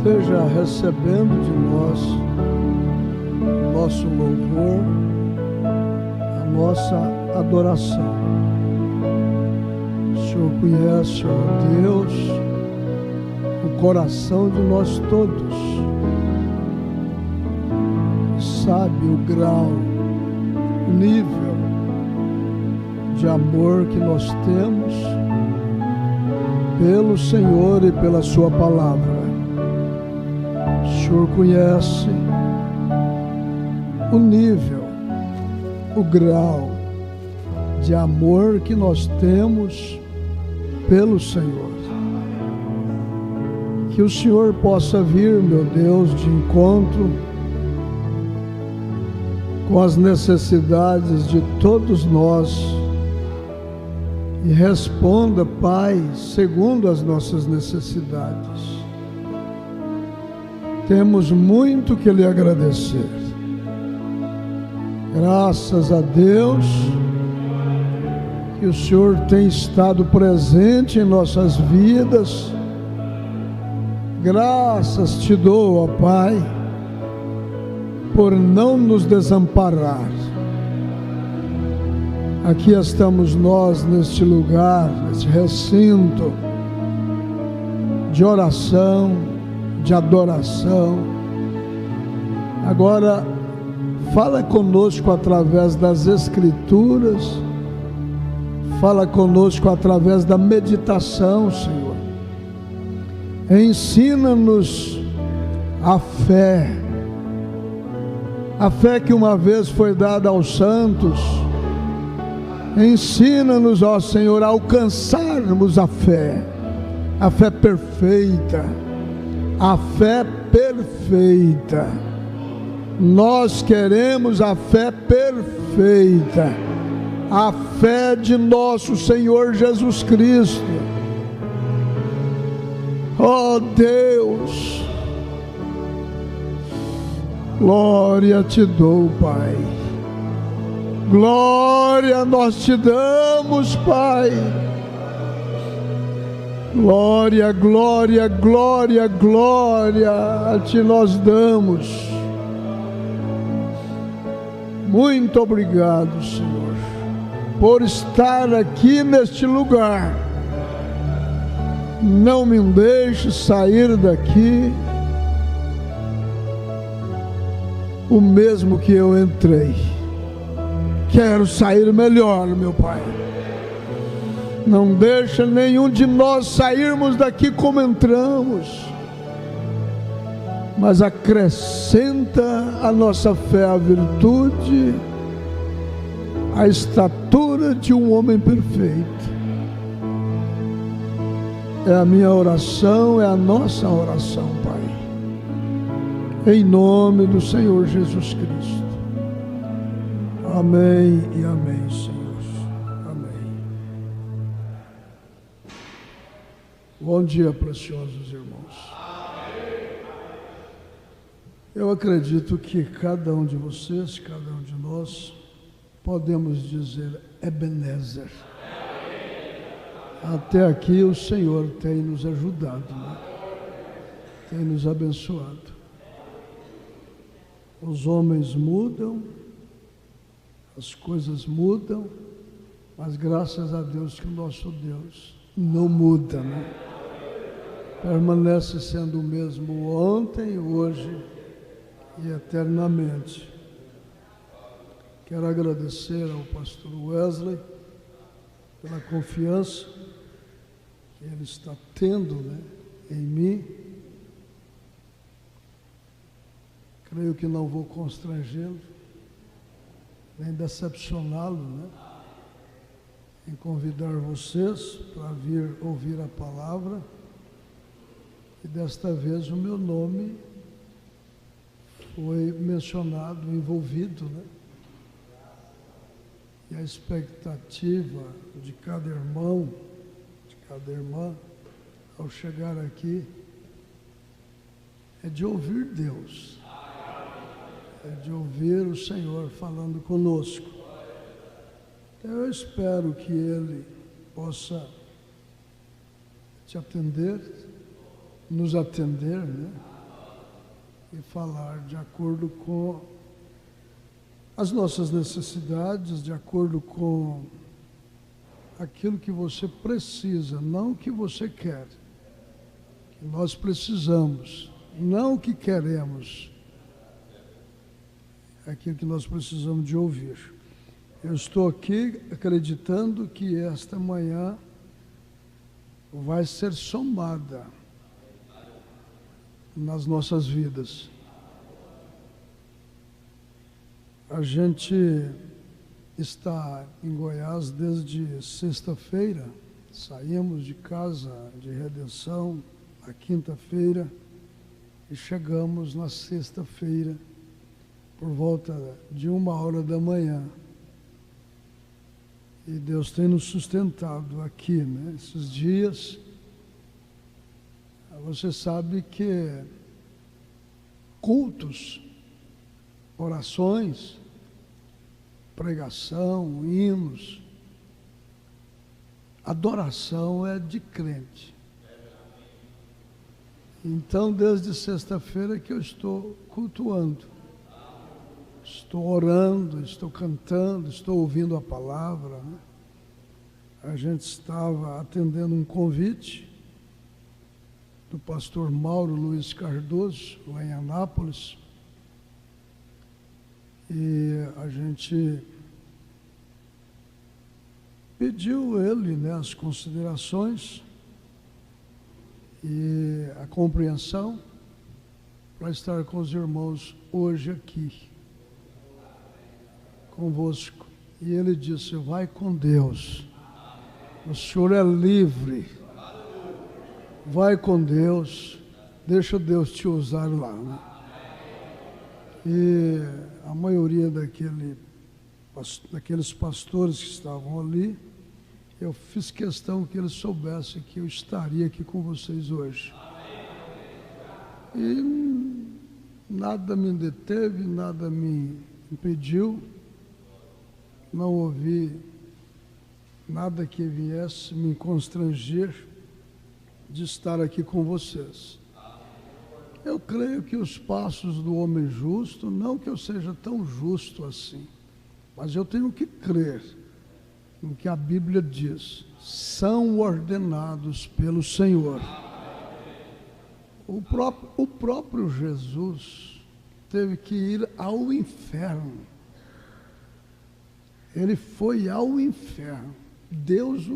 esteja recebendo de nós nosso louvor, a nossa adoração. O Senhor conhece, ó Deus, o coração de nós todos, sabe o grau, o nível de amor que nós temos pelo Senhor e pela sua palavra. O Senhor conhece o nível, o grau de amor que nós temos pelo Senhor. Que o Senhor possa vir, meu Deus, de encontro com as necessidades de todos nós e responda, Pai, segundo as nossas necessidades. Temos muito que lhe agradecer. Graças a Deus que o Senhor tem estado presente em nossas vidas. Graças te dou, ó Pai, por não nos desamparar. Aqui estamos nós neste lugar, neste recinto de oração, de adoração. Agora, fala conosco através das Escrituras, fala conosco através da meditação, Senhor. Ensina-nos a fé que uma vez foi dada aos santos. Ensina-nos, ó Senhor, a alcançarmos a fé perfeita, a fé perfeita. Nós queremos a fé perfeita, a fé de nosso Senhor Jesus Cristo. Ó Deus, glória te dou, Pai. Glória nós te damos, Pai. Glória, glória, glória, glória a ti nós damos. Muito obrigado, Senhor, por estar aqui neste lugar. Não me deixe sair daqui o mesmo que eu entrei. Quero sair melhor, meu Pai. Não deixa nenhum de nós sairmos daqui como entramos, mas acrescenta a nossa fé a virtude, a estatura de um homem perfeito. É a minha oração, é a nossa oração, Pai. Em nome do Senhor Jesus Cristo. Amém e amém, Senhor. Amém. Bom dia, preciosos irmãos. Eu acredito que cada um de vocês, cada um de nós, podemos dizer Ebenezer. Até aqui o Senhor tem nos ajudado, né? Tem nos abençoado. Os homens mudam, as coisas mudam, mas graças a Deus que o nosso Deus não muda, né? Permanece sendo o mesmo ontem, hoje e eternamente. Quero agradecer ao pastor Wesley pela confiança que ele está tendo, né, em mim. Creio que não vou constrangê-lo, nem decepcioná-lo, né, em convidar vocês para vir ouvir a palavra. E desta vez o meu nome foi mencionado, envolvido, né? E a expectativa de cada irmão, de cada irmã, ao chegar aqui, é de ouvir Deus, é de ouvir o Senhor falando conosco. Então eu espero que Ele possa te atender, nos atender, né? e falar de acordo com as nossas necessidades, de acordo com aquilo que você precisa, não o que você quer. Que nós precisamos, não o que queremos. É aquilo que nós precisamos de ouvir. Eu estou aqui acreditando que esta manhã vai ser somada nas nossas vidas. A gente está em Goiás desde sexta-feira, saímos de casa de Redenção na quinta-feira e chegamos na sexta-feira por volta de 1h da manhã. E Deus tem nos sustentado aqui, né? Esses dias, você sabe que cultos, orações, pregação, hinos, adoração é de crente. Então, desde sexta-feira que eu estou cultuando, estou orando, estou cantando, estou ouvindo a palavra, né? A gente estava atendendo um convite do pastor Mauro Luiz Cardoso, lá em Anápolis, e a gente pediu ele, né, as considerações e a compreensão para estar com os irmãos hoje aqui convosco. E ele disse: vai com Deus, o Senhor é livre, vai com Deus, deixa Deus te usar lá, né? E a maioria daqueles pastores que estavam ali, eu fiz questão que eles soubessem que eu estaria aqui com vocês hoje. E nada me deteve, nada me impediu, não ouvi nada que viesse me constranger de estar aqui com vocês. Eu creio que os passos do homem justo, não que eu seja tão justo assim, mas eu tenho que crer no que a Bíblia diz, são ordenados pelo Senhor. O próprio Jesus teve que ir ao inferno. Ele foi ao inferno. Deus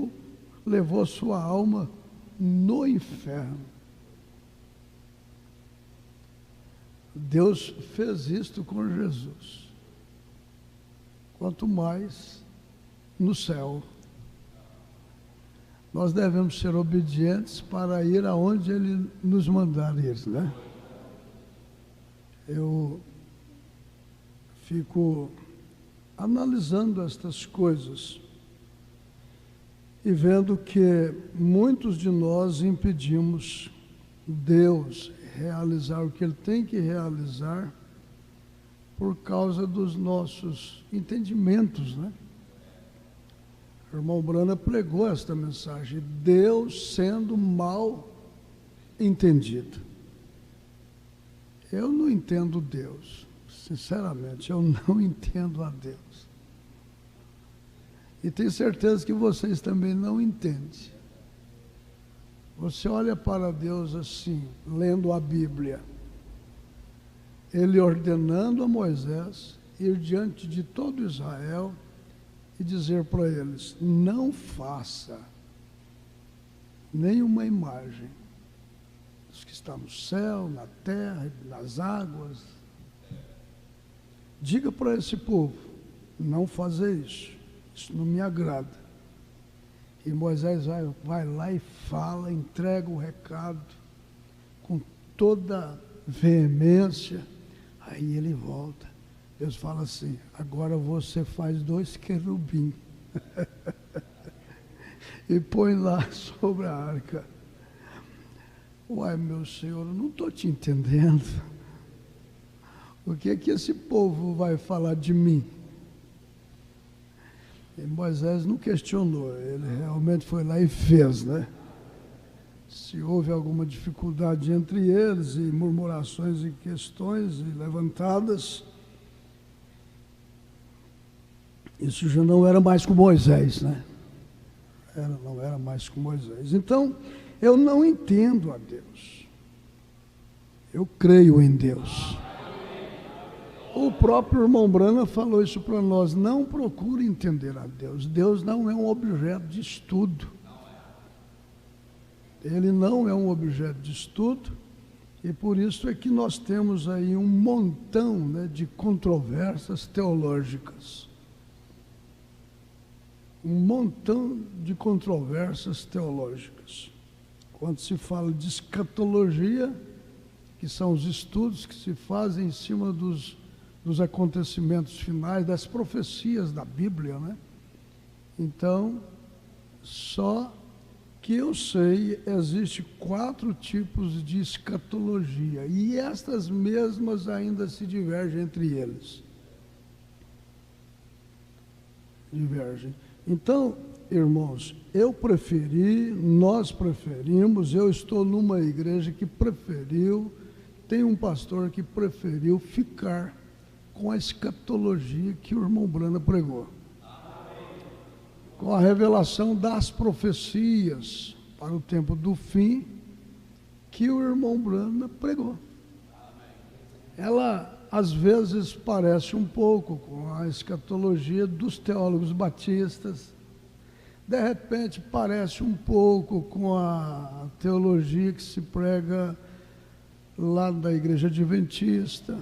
levou sua alma no inferno. Deus fez isto com Jesus. Quanto mais no céu. Nós devemos ser obedientes para ir aonde Ele nos mandar ir, né? Eu fico analisando estas coisas e vendo que muitos de nós impedimos Deus realizar o que Ele tem que realizar por causa dos nossos entendimentos, né? O irmão Brana pregou esta mensagem, Deus sendo mal entendido. Eu não entendo Deus, sinceramente, eu não entendo a Deus. E tenho certeza que vocês também não entendem. Você olha para Deus assim, lendo a Bíblia, Ele ordenando a Moisés ir diante de todo Israel e dizer para eles, não faça nenhuma imagem dos que está no céu, na terra, nas águas. Diga para esse povo, não fazer isso, isso não me agrada. E Moisés vai lá e fala, entrega o recado com toda veemência, aí ele volta. Deus fala assim, agora você faz 2 querubim e põe lá sobre a arca. Uai, meu Senhor, eu não estou te entendendo. O que é que esse povo vai falar de mim? E Moisés não questionou, ele realmente foi lá e fez, né? se houve alguma dificuldade entre eles, e murmurações e questões levantadas, isso já não era mais com Moisés, né? Não era mais com Moisés. Então, eu não entendo a Deus. Eu creio em Deus. O próprio irmão Branham falou isso para nós: não procure entender a Deus. Deus não é um objeto de estudo. Ele não é um objeto de estudo, e por isso é que nós temos aí um montão, né, de controvérsias teológicas. Um montão de controvérsias teológicas. Quando se fala de escatologia, que são os estudos que se fazem em cima dos acontecimentos finais, das profecias da Bíblia, né? Então, só que eu sei, existe 4 tipos de escatologia, e estas mesmas ainda se divergem entre eles. Divergem. Então, irmãos, nós preferimos, eu estou numa igreja que preferiu, tem um pastor que preferiu ficar com a escatologia que o irmão Branham pregou. Com a revelação das profecias para o tempo do fim que o irmão Branham pregou. Ela, às vezes, parece um pouco com a escatologia dos teólogos batistas, de repente parece um pouco com a teologia que se prega lá da igreja adventista,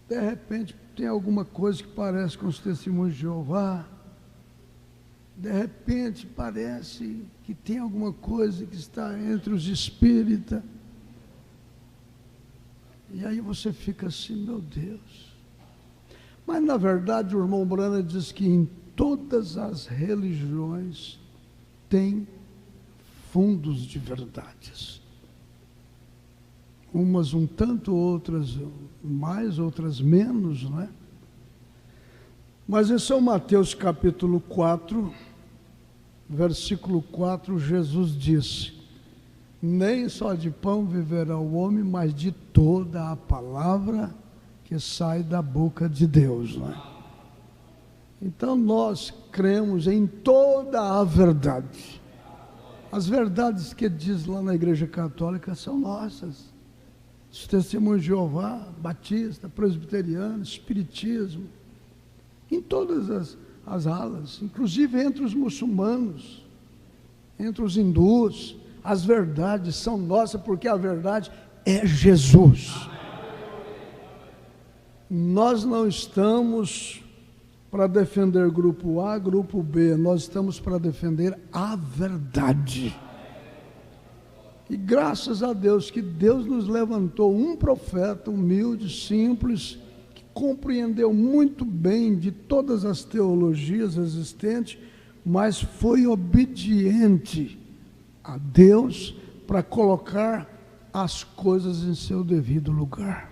de repente tem alguma coisa que parece com os testemunhos de Jeová, de repente parece que tem alguma coisa que está entre os espíritas, e aí você fica assim, meu Deus. Mas na verdade o irmão Branham diz que em todas as religiões tem fundos de verdades. Umas um tanto, outras mais, outras menos, não é? Mas em São Mateus capítulo 4, versículo 4, Jesus disse: nem só de pão viverá o homem, mas de toda a palavra que sai da boca de Deus, não é? Então nós cremos em toda a verdade. As verdades que diz lá na Igreja Católica são nossas. Os testemunhos de Jeová, Batista, Presbiteriano, Espiritismo, em todas as alas, inclusive entre os muçulmanos, entre os hindus, as verdades são nossas, porque a verdade é Jesus. Nós não estamos para defender grupo A, grupo B, nós estamos para defender a verdade. E graças a Deus que Deus nos levantou um profeta humilde, simples, que compreendeu muito bem de todas as teologias existentes, mas foi obediente a Deus para colocar as coisas em seu devido lugar.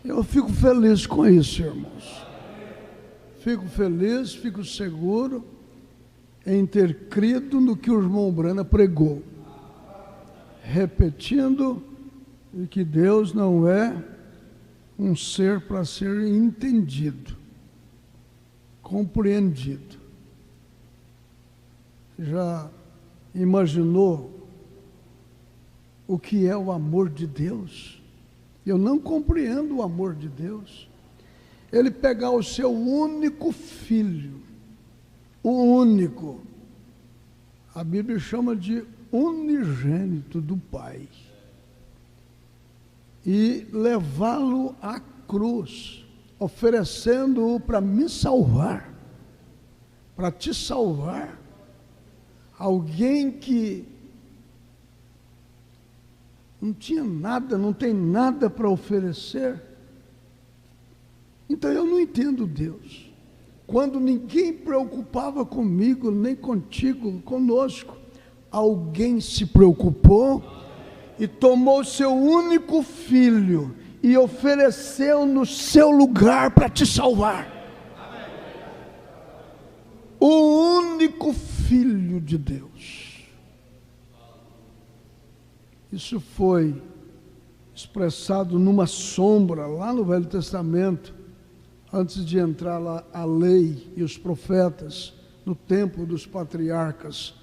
Eu fico feliz com isso, irmãos. Fico feliz, fico seguro em ter crido no que o irmão Branham pregou, repetindo que Deus não é um ser para ser entendido, compreendido. Já imaginou o que é o amor de Deus? Eu não compreendo o amor de Deus. Ele pegar o seu único filho, o único, a Bíblia chama de unigênito do Pai, e levá-lo à cruz, oferecendo-o para me salvar, para te salvar. Alguém que não tinha nada, não tem nada para oferecer. Então eu não entendo Deus. Quando ninguém preocupava comigo, nem contigo, conosco, alguém se preocupou e tomou seu único filho e ofereceu no seu lugar para te salvar. O único filho de Deus. Isso foi expressado numa sombra lá no Velho Testamento, antes de entrar lá a lei e os profetas, no tempo dos patriarcas.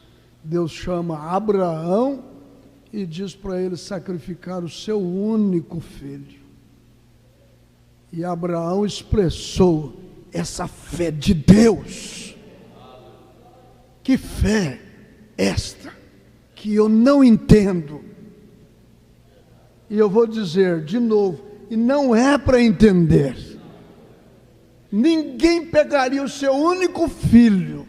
Deus chama Abraão e diz para ele sacrificar o seu único filho. E Abraão expressou essa fé de Deus. Que fé esta, que eu não entendo. E eu vou dizer de novo, e não é para entender. Ninguém pegaria o seu único filho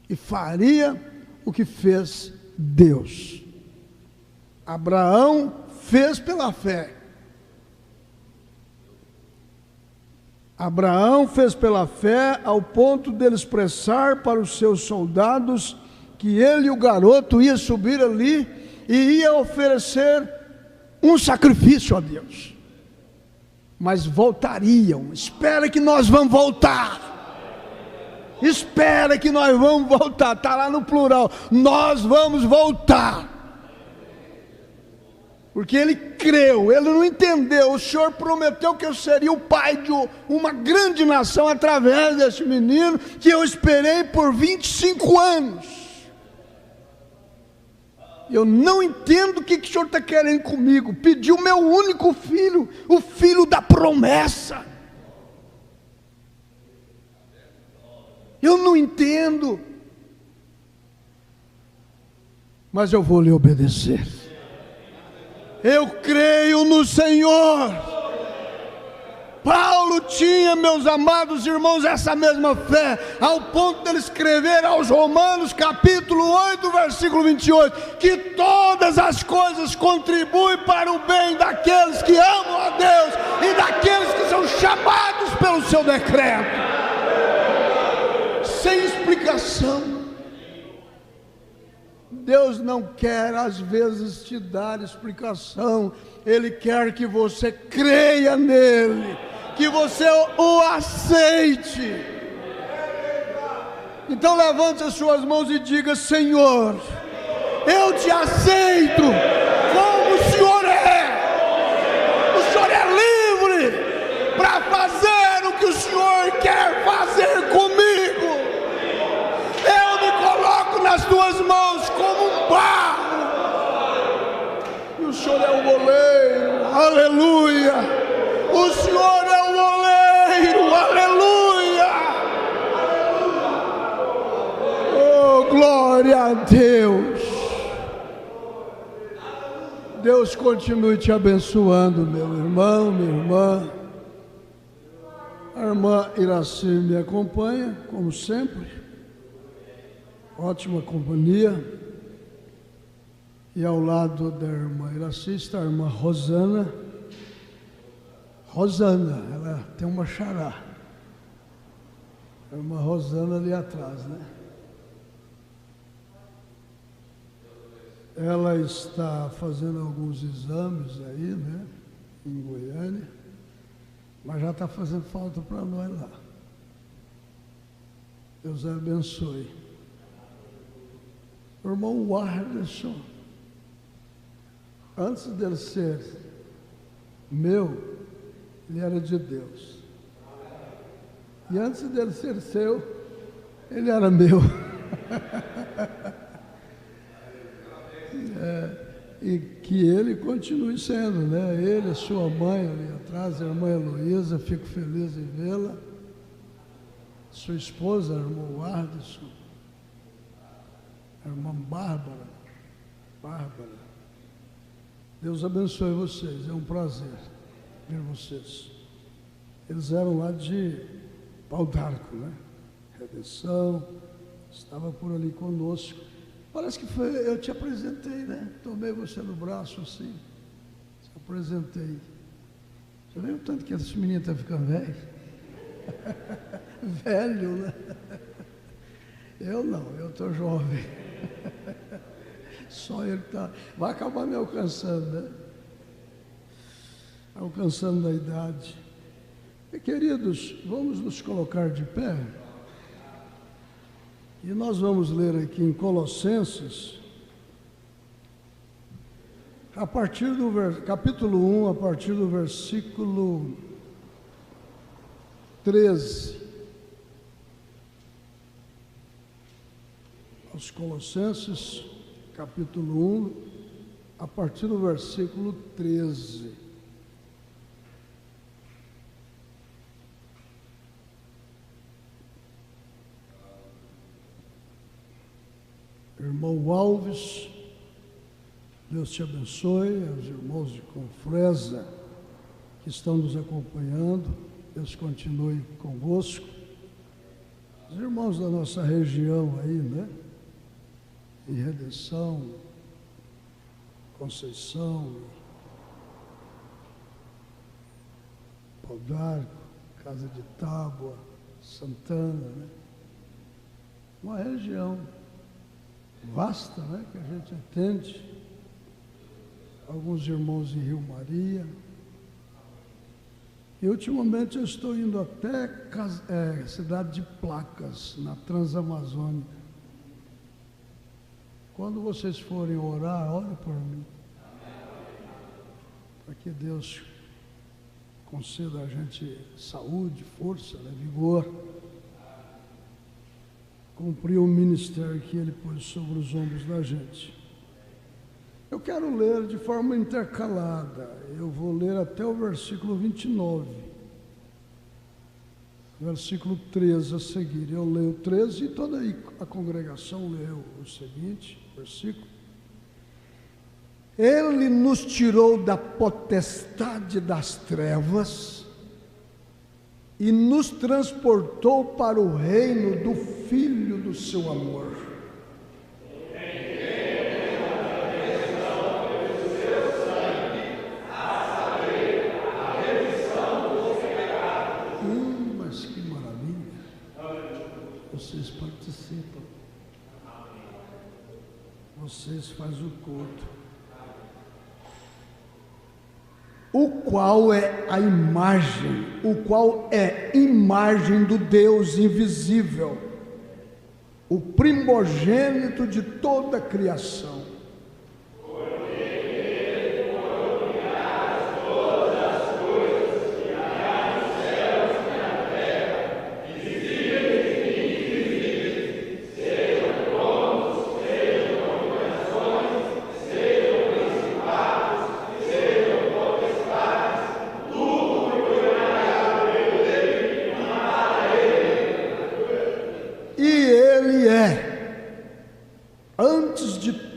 e faria o que fez Deus. Abraão fez pela fé. Abraão fez pela fé ao ponto dele expressar para os seus soldados que ele e o garoto iam subir ali e ia oferecer um sacrifício a Deus. Mas voltariam. Espera que nós vamos voltar. Espera que nós vamos voltar. Está lá no plural. Nós vamos voltar. Porque ele creu, ele não entendeu. O Senhor prometeu que eu seria o pai de uma grande nação através desse menino que eu esperei por 25 anos. Eu não entendo o que o Senhor está querendo comigo. Pedi o meu único filho, o filho da promessa. Eu não entendo. Mas eu vou lhe obedecer. Eu creio no Senhor. Paulo tinha, meus amados irmãos, essa mesma fé, ao ponto de ele escrever aos Romanos, capítulo 8, versículo 28, que todas as coisas contribuem para o bem daqueles que amam a Deus e daqueles que são chamados pelo seu decreto. Sem explicação. Deus não quer às vezes te dar explicação. Ele quer que você creia nele, que você o aceite. Então levante as suas mãos e diga: Senhor, eu te aceito como o Senhor é. O Senhor é livre para fazer o que o Senhor quer fazer comigo. Eu me coloco nas tuas mãos como um barro. E o Senhor é o goleiro. Aleluia. O Senhor é o goleiro. Aleluia. Oh, glória a Deus. Deus continue te abençoando, meu irmão, minha irmã. A irmã Iraci me acompanha, como sempre. Ótima companhia. E ao lado da irmã Iraci está a irmã Rosana. Rosana, ela tem uma xará. A irmã Rosana ali atrás, né? Ela está fazendo alguns exames aí, né? Em Goiânia. Mas já está fazendo falta para nós lá. Deus a abençoe. O irmão Warderson, antes dele ser meu, ele era de Deus. E antes dele ser seu, ele era meu. E que ele continue sendo, né? Ele, a sua mãe ali atrás, a irmã Heloísa, fico feliz em vê-la. Sua esposa, a irmã Warderson. A irmã Bárbara. Deus abençoe vocês, é um prazer ver vocês. Eles eram lá de Pau d'Arco, né? Redenção, estava por ali conosco. Parece que foi, eu te apresentei, né? Tomei você no braço assim, te apresentei. Você vê o tanto que esse menino está ficando velho? Velho, né? Eu não, eu estou jovem. Só ele está. Vai acabar me alcançando, né? Alcançando a idade. E, queridos, vamos nos colocar de pé. E nós vamos ler aqui em Colossenses, a partir do capítulo 1, a partir do versículo 13, aos Colossenses, capítulo 1, a partir do versículo 13. Irmão Alves, Deus te abençoe, aos irmãos de Confresa que estão nos acompanhando, Deus continue convosco, os irmãos da nossa região aí, né? Em Redenção, Conceição, Pau d'Arco, Casa de Tábua, Santana, né? Uma região vasta, né, que a gente atende, alguns irmãos em Rio Maria, e ultimamente eu estou indo até Cidade de Placas, na Transamazônica. Quando vocês forem orar, ore por mim, para que Deus conceda a gente saúde, força, né, vigor, cumprir o ministério que Ele pôs sobre os ombros da gente. Eu quero ler de forma intercalada, eu vou ler até o versículo 29, versículo 13 a seguir. Eu leio o 13 e toda a congregação leu o seguinte versículo. Ele nos tirou da potestade das trevas e nos transportou para o reino do Filho do seu amor. Mas que maravilha! Vocês participam. Vocês fazem o culto. O qual é imagem do Deus invisível, o primogênito de toda a criação.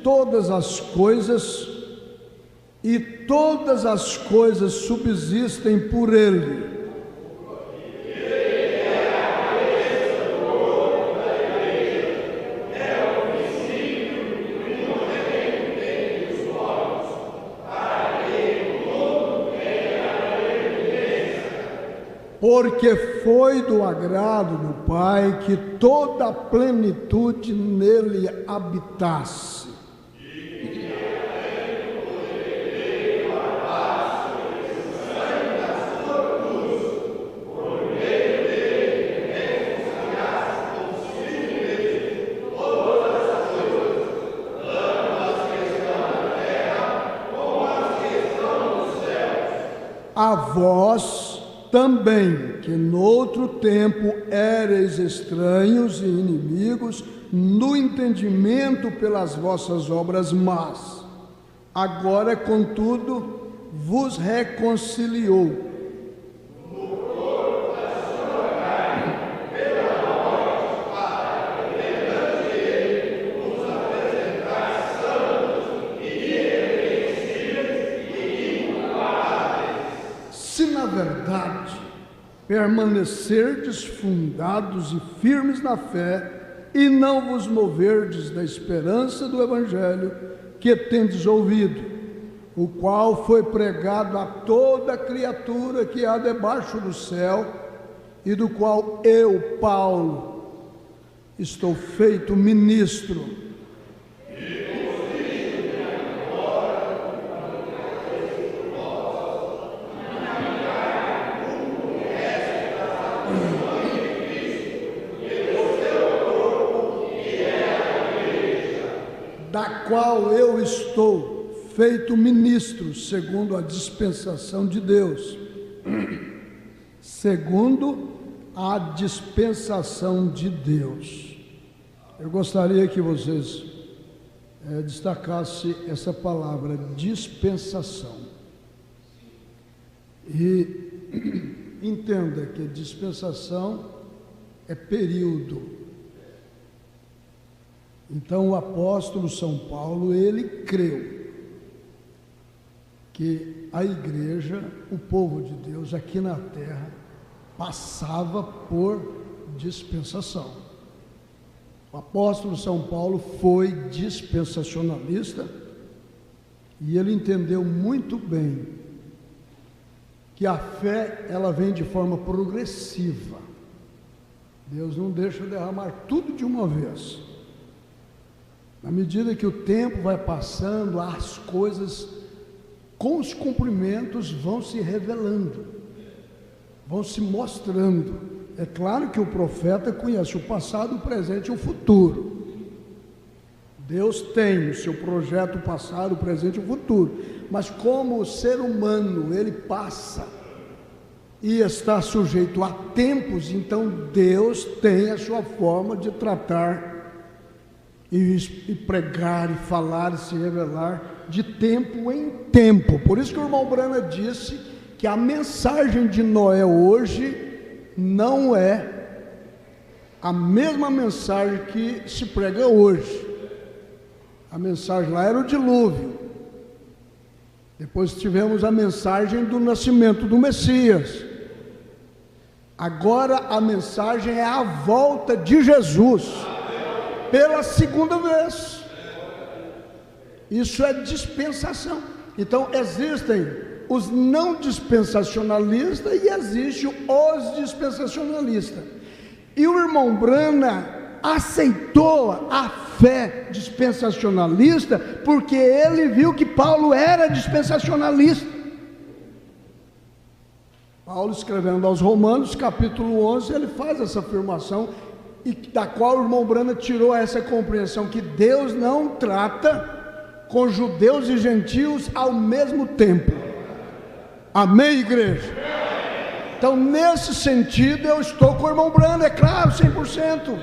Todas as coisas, e todas as coisas subsistem por Ele. Porque foi do agrado do Pai que toda a plenitude nele habitasse. A vós também, que noutro tempo éreis estranhos e inimigos no entendimento pelas vossas obras más, agora, contudo, vos reconciliou. Permanecerdes fundados e firmes na fé, e não vos moverdes da esperança do Evangelho que tendes ouvido, o qual foi pregado a toda criatura que há debaixo do céu, e do qual eu, Paulo, estou feito ministro. Da qual eu estou feito ministro segundo a dispensação de Deus. Segundo a dispensação de Deus. Eu gostaria que vocês destacassem essa palavra, dispensação. E entenda que dispensação é período. Então o apóstolo São Paulo, ele creu que a igreja, o povo de Deus aqui na terra, passava por dispensação. O apóstolo São Paulo foi dispensacionalista e ele entendeu muito bem que a fé, ela vem de forma progressiva. Deus não deixa derramar tudo de uma vez. Na medida que o tempo vai passando, as coisas com os cumprimentos vão se revelando, vão se mostrando. É claro que o profeta conhece o passado, o presente e o futuro. Deus tem o seu projeto passado, o presente e o futuro. Mas como o ser humano, ele passa e está sujeito a tempos, então Deus tem a sua forma de tratar e pregar, e falar, e se revelar de tempo em tempo. Por isso que o irmão Brana disse que a mensagem de Noé hoje não é a mesma mensagem que se prega hoje. A mensagem lá era o dilúvio. Depois tivemos a mensagem do nascimento do Messias. Agora a mensagem é a volta de Jesus pela segunda vez. Isso é dispensação. Então existem os não dispensacionalistas e existem os dispensacionalistas. E o irmão Brana aceitou a fé dispensacionalista porque ele viu que Paulo era dispensacionalista. Paulo, escrevendo aos Romanos, capítulo 11, ele faz essa afirmação, e da qual o irmão Brana tirou essa compreensão, que Deus não trata com judeus e gentios ao mesmo tempo. Amém, igreja? Então, nesse sentido, eu estou com o irmão Brana, é claro, 100%.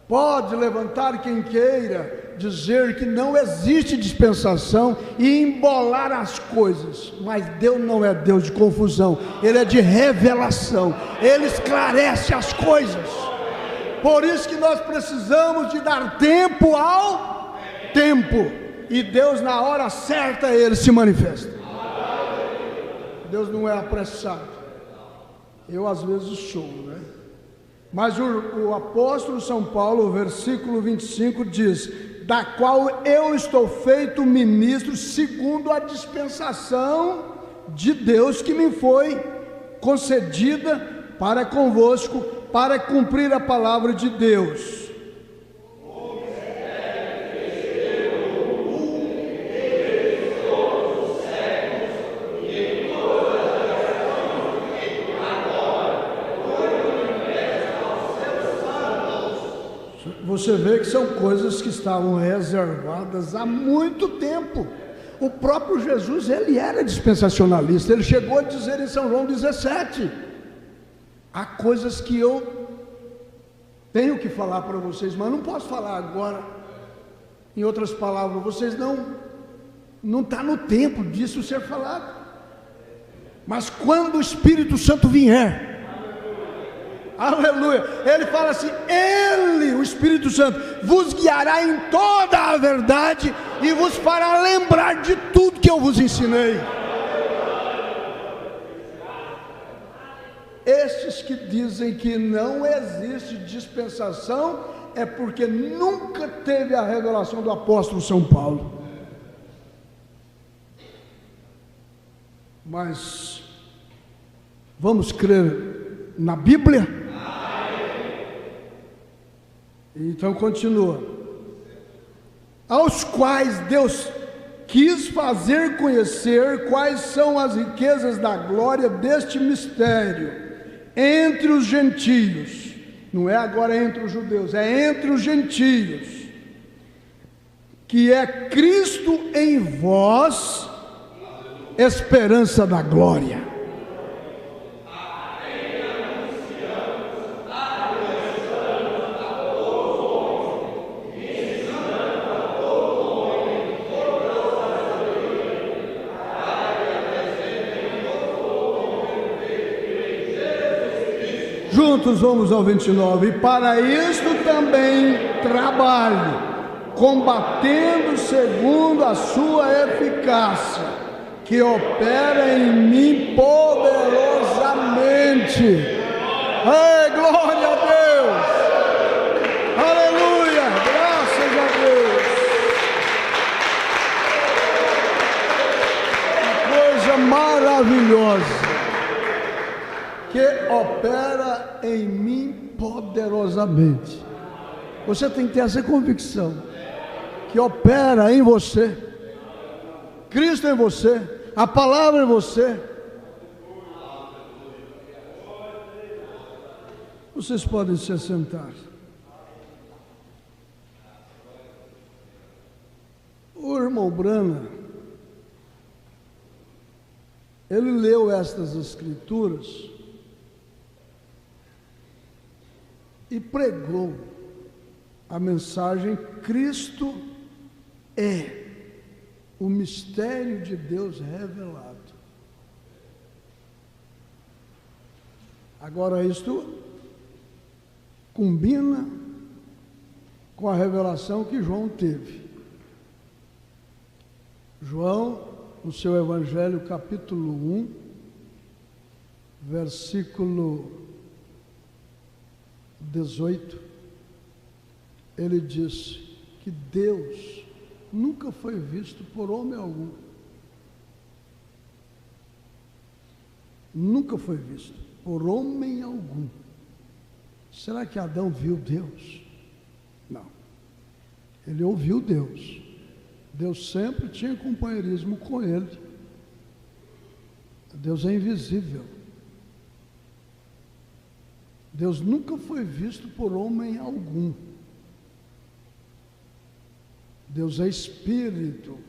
Pode levantar quem queira dizer que não existe dispensação e embolar as coisas, mas Deus não é Deus de confusão, Ele é de revelação, Ele esclarece as coisas. Por isso que nós precisamos de dar tempo ao tempo, e Deus na hora certa Ele se manifesta. Deus não é apressado. Eu às vezes sou, né? Mas o apóstolo São Paulo, versículo 25 diz: da qual eu estou feito ministro segundo a dispensação de Deus que me foi concedida para convosco, para cumprir a palavra de Deus. Você vê que são coisas que estavam reservadas há muito tempo. O próprio Jesus, ele era dispensacionalista. Ele chegou a dizer em São João 17: há coisas que eu tenho que falar para vocês, mas não posso falar agora. Em outras palavras, vocês não está no tempo disso ser falado. Mas quando o Espírito Santo vier, aleluia, ele fala assim: ele, o Espírito Santo, vos guiará em toda a verdade e vos fará lembrar de tudo que eu vos ensinei. Estes que dizem que não existe dispensação é porque nunca teve a revelação do apóstolo São Paulo. Mas vamos crer na Bíblia? Então continua: aos quais Deus quis fazer conhecer quais são as riquezas da glória deste mistério entre os gentios. Não é agora entre os judeus, é entre os gentios, que é Cristo em vós, esperança da glória. Juntos vamos ao 29. E para isto também trabalho, combatendo segundo a sua eficácia, que opera em mim poderosamente. Ei, glória a Deus! Aleluia! Graças a Deus! Que coisa maravilhosa! Que opera em mim poderosamente. Você tem que ter essa convicção, que opera em você, Cristo em você, a palavra em você. Vocês podem se sentar. O irmão Brana, ele leu estas escrituras e pregou a mensagem: Cristo é o mistério de Deus revelado. Agora, isto combina com a revelação que João teve. João, no seu Evangelho, capítulo 1, versículo 18, ele disse que Deus nunca foi visto por homem algum. Nunca foi visto por homem algum. Será que Adão viu Deus? Não. Ele ouviu Deus. Deus sempre tinha companheirismo com ele. Deus é invisível. Deus nunca foi visto por homem algum. Deus é espírito.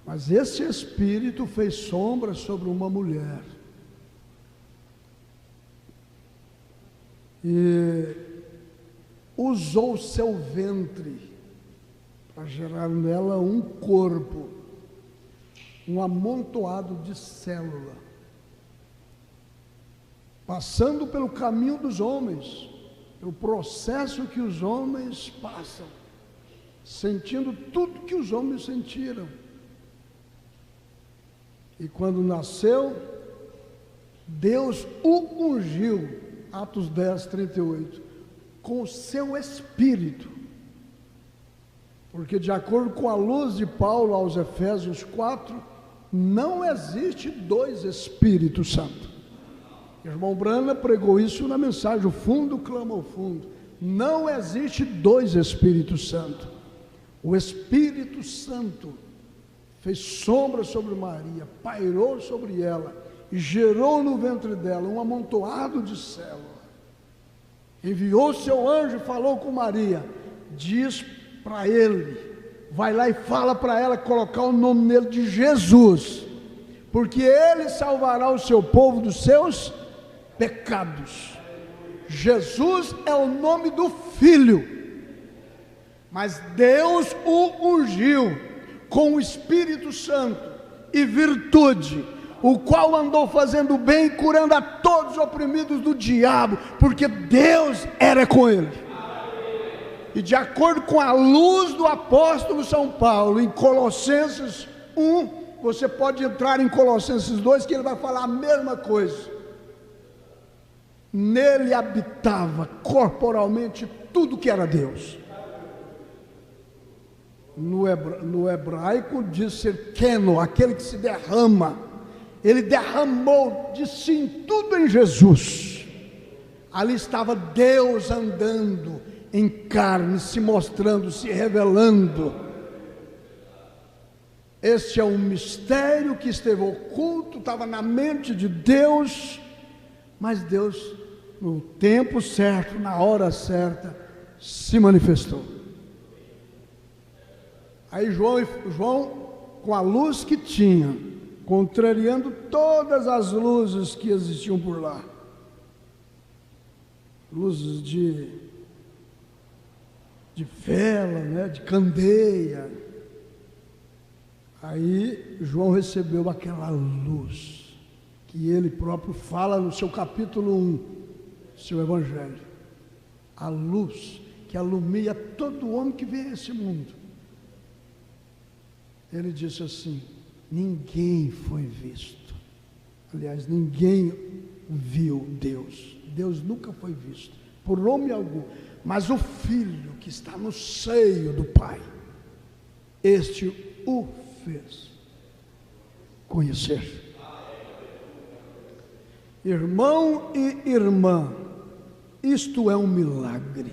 Mas esse espírito fez sombra sobre uma mulher. E usou seu ventre para gerar nela um corpo, um amontoado de célula, passando pelo caminho dos homens, pelo processo que os homens passam, sentindo tudo que os homens sentiram. E quando nasceu, Deus o ungiu, Atos 10, 38, com o seu espírito. Porque de acordo com a luz de Paulo aos Efésios 4, não existe dois Espíritos Santos. O irmão Brana pregou isso na mensagem, o fundo clama ao fundo. Não existe dois Espíritos Santos. O Espírito Santo fez sombra sobre Maria, pairou sobre ela e gerou no ventre dela um amontoado de célula. Enviou seu anjo e falou com Maria, diz para ele, vai lá e fala para ela colocar o nome nele de Jesus, porque ele salvará o seu povo dos seus pecados. Jesus é o nome do Filho, mas Deus o ungiu com o Espírito Santo e virtude, o qual andou fazendo bem e curando a todos os oprimidos do diabo, porque Deus era com ele. E de acordo com a luz do apóstolo São Paulo, em Colossenses 1, você pode entrar em Colossenses 2, que ele vai falar a mesma coisa. Nele habitava corporalmente tudo que era Deus. No hebraico diz ser keno, aquele que se derrama. Ele derramou de si tudo em Jesus. Ali estava Deus andando em carne, se mostrando, se revelando. Este é um mistério que esteve oculto, estava na mente de Deus, mas Deus, no tempo certo, na hora certa, se manifestou. Aí João, com a luz que tinha, contrariando todas as luzes que existiam por lá, luzes de vela, né, de candeia. Aí João recebeu aquela luz que ele próprio fala no seu capítulo 1, seu evangelho. A luz que alumia todo homem que vê esse mundo. Ele disse assim: ninguém foi visto. Aliás, ninguém viu Deus. Deus nunca foi visto por homem algum. Mas o Filho que está no seio do Pai, este o fez conhecer. Irmão e irmã, isto é um milagre.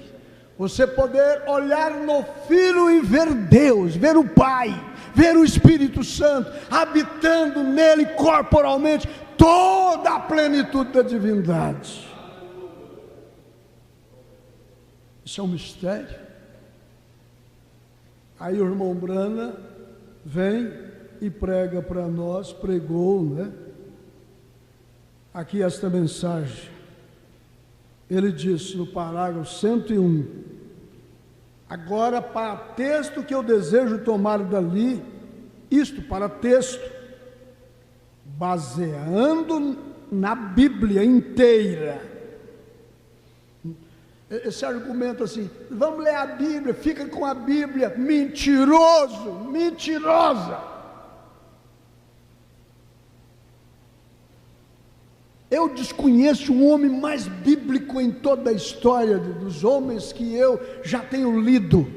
Você poder olhar no Filho e ver Deus, ver o Pai, ver o Espírito Santo habitando nele corporalmente toda a plenitude da divindade. Isso é um mistério. Aí o irmão Brana vem e prega para nós, pregou, né? Aqui esta mensagem. Ele disse no parágrafo 101: agora, para texto que eu desejo tomar dali, isto para texto, baseando na Bíblia inteira. Esse argumento assim, vamos ler a Bíblia, fica com a Bíblia, mentiroso, mentirosa. Eu desconheço um homem mais bíblico em toda a história dos homens que eu já tenho lido,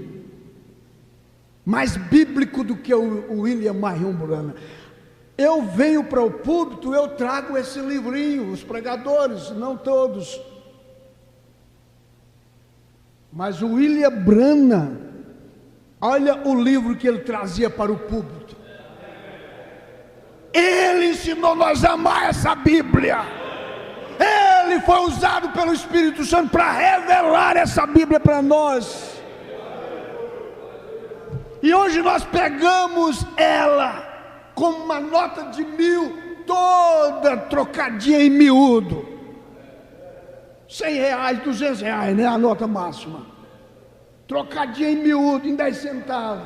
mais bíblico do que o William Marion Brana. Eu venho para o púlpito, eu trago esse livrinho, os pregadores, não todos, mas o William Brana, olha o livro que ele trazia para o púlpito. Ele ensinou nós a amar essa Bíblia. Ele foi usado pelo Espírito Santo para revelar essa Bíblia para nós. E hoje nós pegamos ela como uma nota de 1.000, toda trocadinha em miúdo. R$100, R$200, né? A nota máxima. Trocadinha em miúdo, em 10 centavos.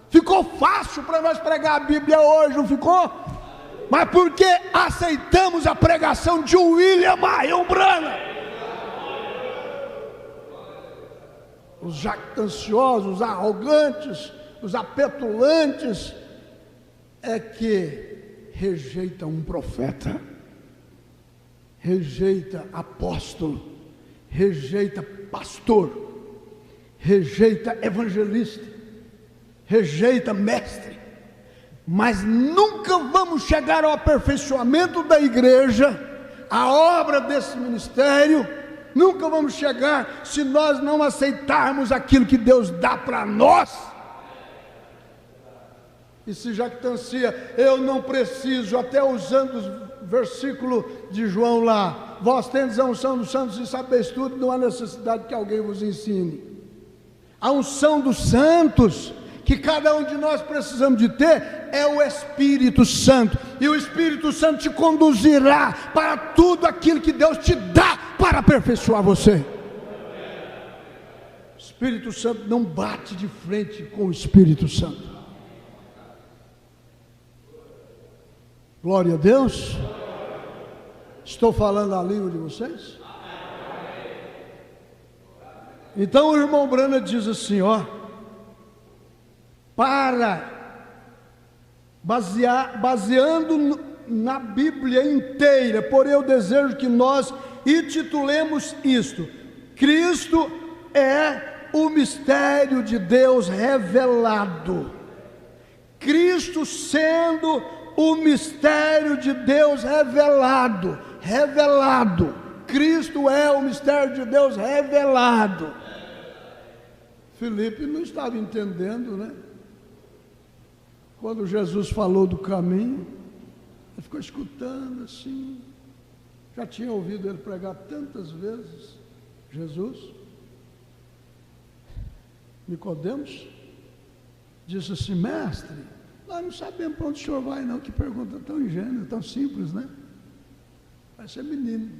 Ficou fácil para nós pregar a Bíblia hoje, não ficou? Mas porque aceitamos a pregação de William Marion Brana. Os jactanciosos, os arrogantes, os apetulantes é que rejeitam um profeta, rejeita apóstolo, rejeita pastor, rejeita evangelista, rejeita mestre. Mas nunca vamos chegar ao aperfeiçoamento da igreja, a obra desse ministério, nunca vamos chegar se nós não aceitarmos aquilo que Deus dá para nós. E se jactancia, eu não preciso, até usando o versículo de João lá, vós tendes a unção dos santos e sabeis tudo, não há necessidade que alguém vos ensine. A unção dos santos, que cada um de nós precisamos de ter, é o Espírito Santo, e o Espírito Santo te conduzirá para tudo aquilo que Deus te dá para aperfeiçoar você. O Espírito Santo não bate de frente com o Espírito Santo. Glória a Deus. Estou falando a língua de vocês? Então o irmão Brana diz assim, ó, baseando na Bíblia inteira, porém eu desejo que nós intitulemos isto: Cristo é o mistério de Deus revelado. Cristo sendo o mistério de Deus revelado. Cristo é o mistério de Deus revelado. Filipe não estava entendendo, né? Quando Jesus falou do caminho, ele ficou escutando assim. Já tinha ouvido ele pregar tantas vezes. Jesus, Nicodemos, disse assim: mestre, nós não sabemos para onde o senhor vai não. Que pergunta tão ingênua, tão simples, né? Vai ser menino,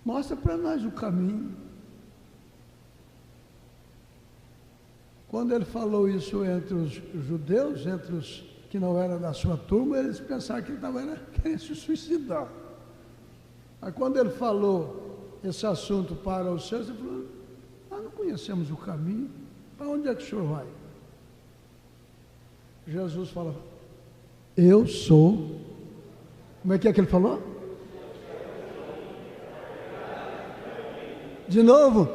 mostra para nós o caminho. Quando ele falou isso entre os judeus, entre os que não eram da sua turma, eles pensaram que ele estava querendo se suicidar. Mas quando ele falou esse assunto para os seus, ele falou: nós não conhecemos o caminho, para onde é que o senhor vai? Jesus fala: eu sou. Como é que ele falou? De novo: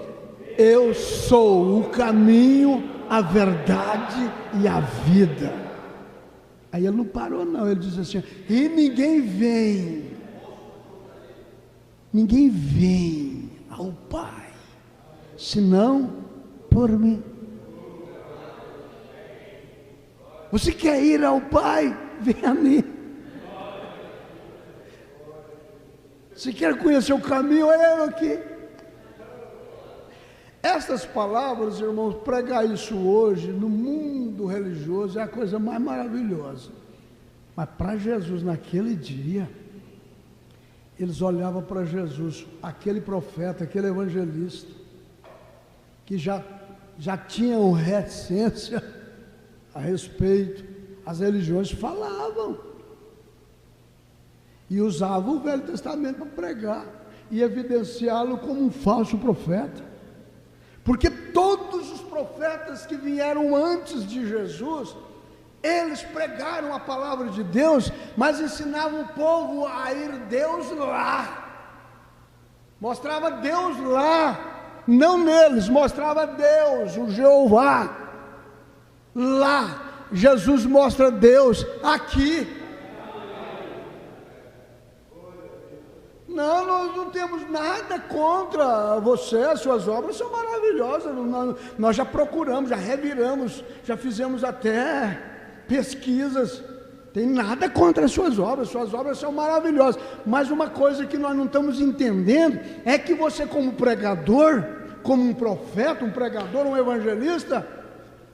eu sou o caminho, a verdade e a vida. Aí ele não parou não, ele diz assim: e ninguém vem ao Pai, senão por mim. Você quer ir ao Pai? Vem a mim. Se quer conhecer o caminho, é eu aqui. Essas palavras, irmãos, pregar isso hoje no mundo religioso é a coisa mais maravilhosa. Mas para Jesus naquele dia, eles olhavam para Jesus, aquele profeta, aquele evangelista, que já tinham reticência a respeito, as religiões falavam, e usavam o Velho Testamento para pregar, e evidenciá-lo como um falso profeta, porque todos os profetas que vieram antes de Jesus, eles pregaram a palavra de Deus, mas ensinavam o povo a ir Deus lá, mostrava Deus lá, não neles, mostrava Deus, o Jeová, lá. Jesus mostra Deus aqui. Não, nós não temos nada contra você, as suas obras são maravilhosas, nós já procuramos, já reviramos, já fizemos até pesquisas, tem nada contra as suas obras são maravilhosas, mas uma coisa que nós não estamos entendendo, é que você como pregador, como um profeta, um pregador, um evangelista,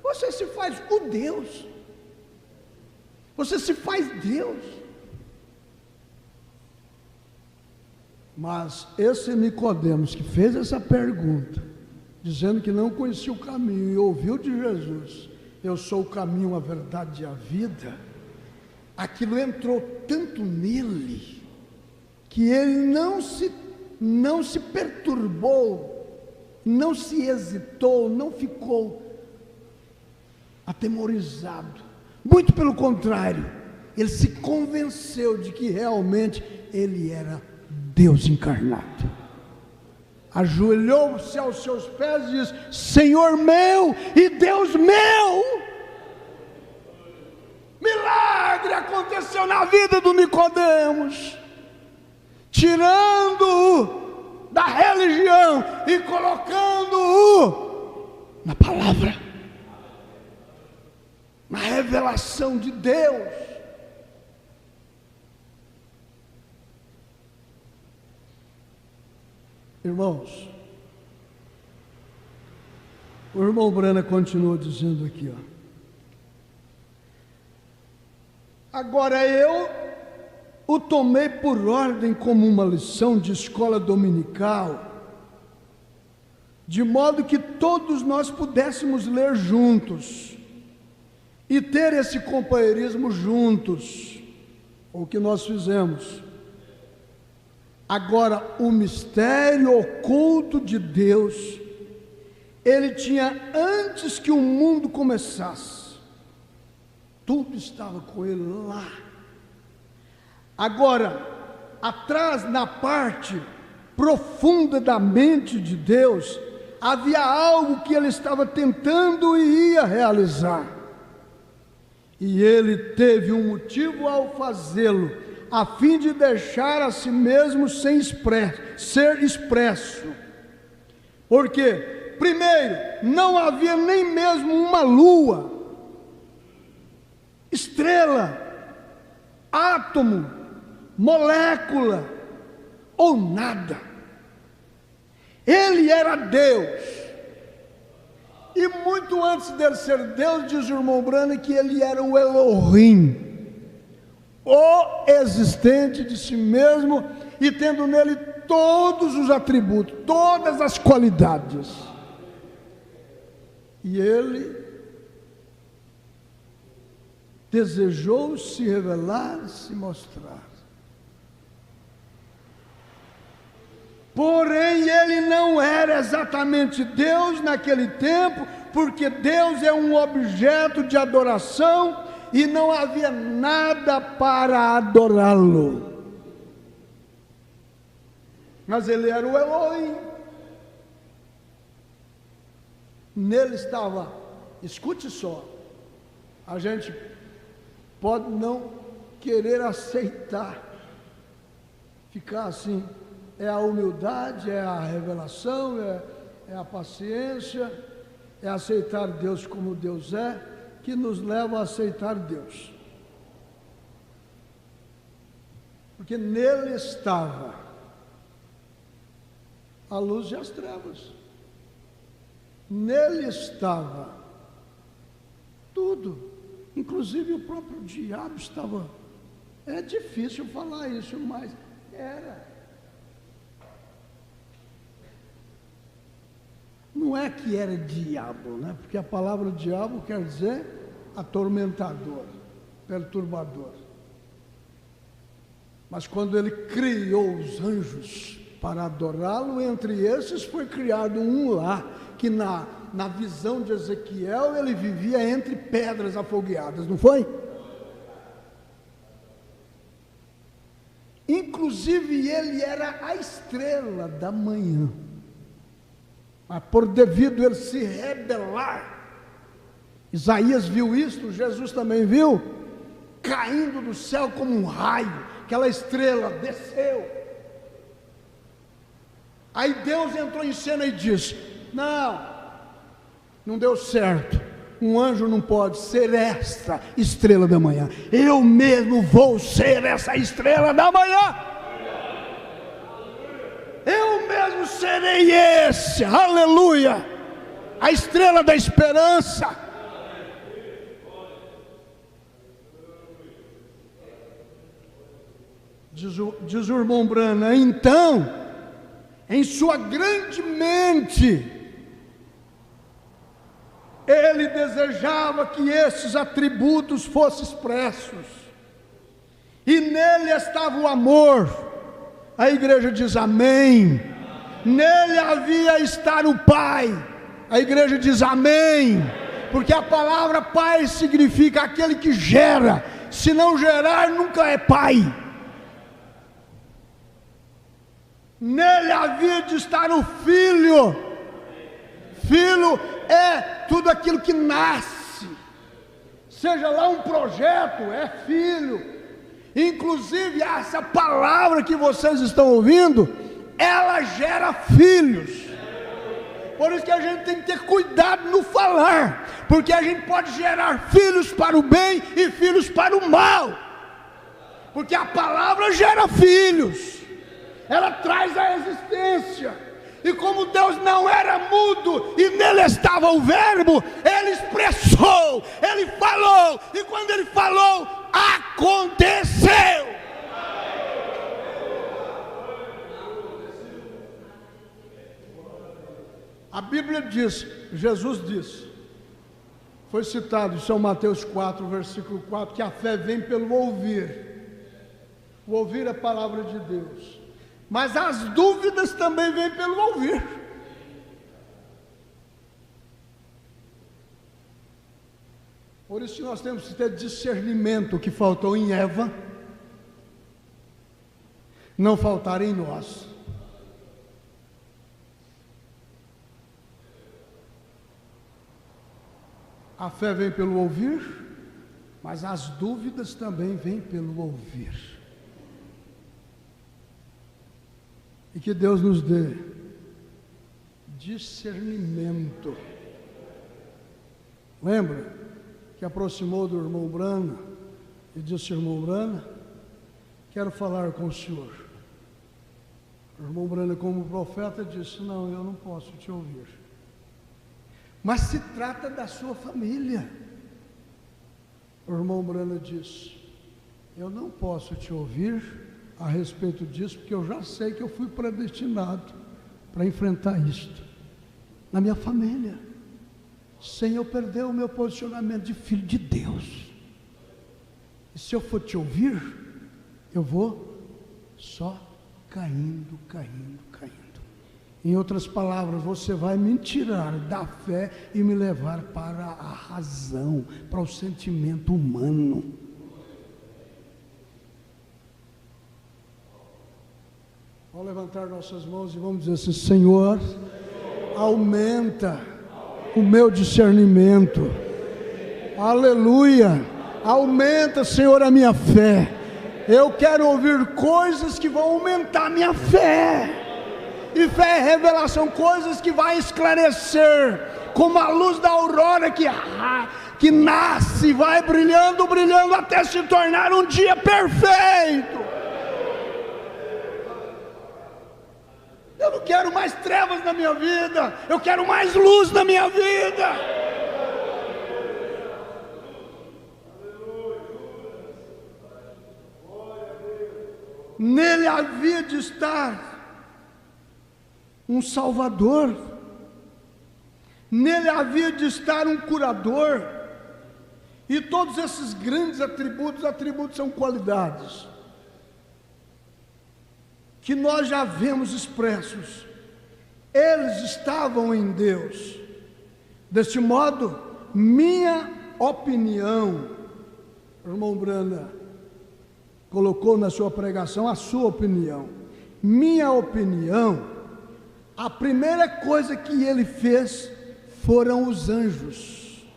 você se faz o Deus, você se faz Deus. Mas esse Nicodemos que fez essa pergunta, dizendo que não conhecia o caminho e ouviu de Jesus: eu sou o caminho, a verdade e a vida, aquilo entrou tanto nele, que ele não se perturbou, não se hesitou, não ficou atemorizado, muito pelo contrário, ele se convenceu de que realmente ele era Deus encarnado, ajoelhou-se aos seus pés e disse: Senhor meu e Deus meu. Milagre aconteceu na vida do Nicodemos, tirando-o da religião e colocando-o na palavra, na revelação de Deus. Irmãos, o irmão Brana continua dizendo aqui, agora eu o tomei por ordem como uma lição de escola dominical, de modo que todos nós pudéssemos ler juntos e ter esse companheirismo juntos, o que nós fizemos. Agora, o mistério oculto de Deus, ele tinha antes que o mundo começasse, tudo estava com ele lá. Agora, atrás, na parte profunda da mente de Deus, havia algo que ele estava tentando e ia realizar, e ele teve um motivo ao fazê-lo, a fim de deixar a si mesmo ser expresso. Porque, primeiro, não havia nem mesmo uma lua, estrela, átomo, molécula ou nada. Ele era Deus E muito antes dele ser Deus, diz o irmão Branham que ele era o Elohim, o existente de si mesmo, e tendo nele todos os atributos, todas as qualidades. E ele desejou se revelar, se mostrar. Porém, ele não era exatamente Deus naquele tempo, porque Deus é um objeto de adoração e não havia nada para adorá-lo. Mas ele era o Elohim. Nele estava, escute só, a gente pode não querer aceitar, ficar assim, é a humildade, é a revelação, é a paciência, é aceitar Deus como Deus é, que nos leva a aceitar Deus. Porque nele estava a luz e as trevas. Nele estava tudo, inclusive o próprio diabo estava. É difícil falar isso, mas era. Não é que era diabo, né? Porque a palavra diabo quer dizer atormentador, perturbador. Mas quando ele criou os anjos para adorá-lo, entre esses foi criado um lá, que na visão de Ezequiel ele vivia entre pedras afogueadas, não foi? Inclusive ele era a estrela da manhã. Mas por devido a ele se rebelar, Isaías viu isso, Jesus também viu, caindo do céu como um raio, aquela estrela desceu. Aí Deus entrou em cena e disse: não deu certo, um anjo não pode ser esta estrela da manhã, eu mesmo vou ser essa estrela da manhã. Eu mesmo serei esse, aleluia, a estrela da esperança. Diz o irmão Branham, então, em sua grande mente, ele desejava que esses atributos fossem expressos, e nele estava o amor. A igreja diz amém. Nele havia estar o Pai. A igreja diz amém. Porque a palavra Pai significa aquele que gera. Se não gerar, nunca é Pai. Nele havia de estar o Filho. Filho é tudo aquilo que nasce. Seja lá um projeto, é filho. Inclusive essa palavra que vocês estão ouvindo, ela gera filhos. Por isso que a gente tem que ter cuidado no falar, porque a gente pode gerar filhos para o bem e filhos para o mal, porque a palavra gera filhos, ela traz a existência. E como Deus não era mudo e nele estava o verbo, ele expressou, ele falou, e quando ele falou, aconteceu. A Bíblia diz, Jesus disse, foi citado em São Mateus 4, versículo 4, que a fé vem pelo ouvir. O ouvir a palavra de Deus. Mas as dúvidas também vêm pelo ouvir. Por isso nós temos que ter discernimento, que faltou em Eva, não faltar em nós. A fé vem pelo ouvir, mas as dúvidas também vêm pelo ouvir. E que Deus nos dê discernimento. Lembra que aproximou do irmão Branham e disse: irmão Branham, quero falar com o senhor. O irmão Branham, como profeta, disse: não, eu não posso te ouvir, mas se trata da sua família. O irmão Brana disse: eu não posso te ouvir a respeito disso, porque eu já sei que eu fui predestinado para enfrentar isto na minha família, sem eu perder o meu posicionamento de filho de Deus. E se eu for te ouvir, eu vou só caindo. Em outras palavras, você vai me tirar da fé e me levar para a razão, para o sentimento humano. Vamos levantar nossas mãos e vamos dizer assim: Senhor, aumenta o meu discernimento. Aleluia. Aumenta, Senhor, a minha fé. Eu quero ouvir coisas que vão aumentar a minha fé. E fé é revelação, coisas que vai esclarecer, como a luz da aurora que nasce, vai brilhando até se tornar um dia perfeito. Eu não quero mais trevas na minha vida, eu quero mais luz na minha vida. Nele havia de estar um Salvador, nele havia de estar um curador, e todos esses grandes atributos são qualidades que nós já vemos expressos, eles estavam em Deus. Deste modo, minha opinião, o irmão Brana colocou na sua pregação a sua opinião, minha opinião, a primeira coisa que ele fez foram os anjos,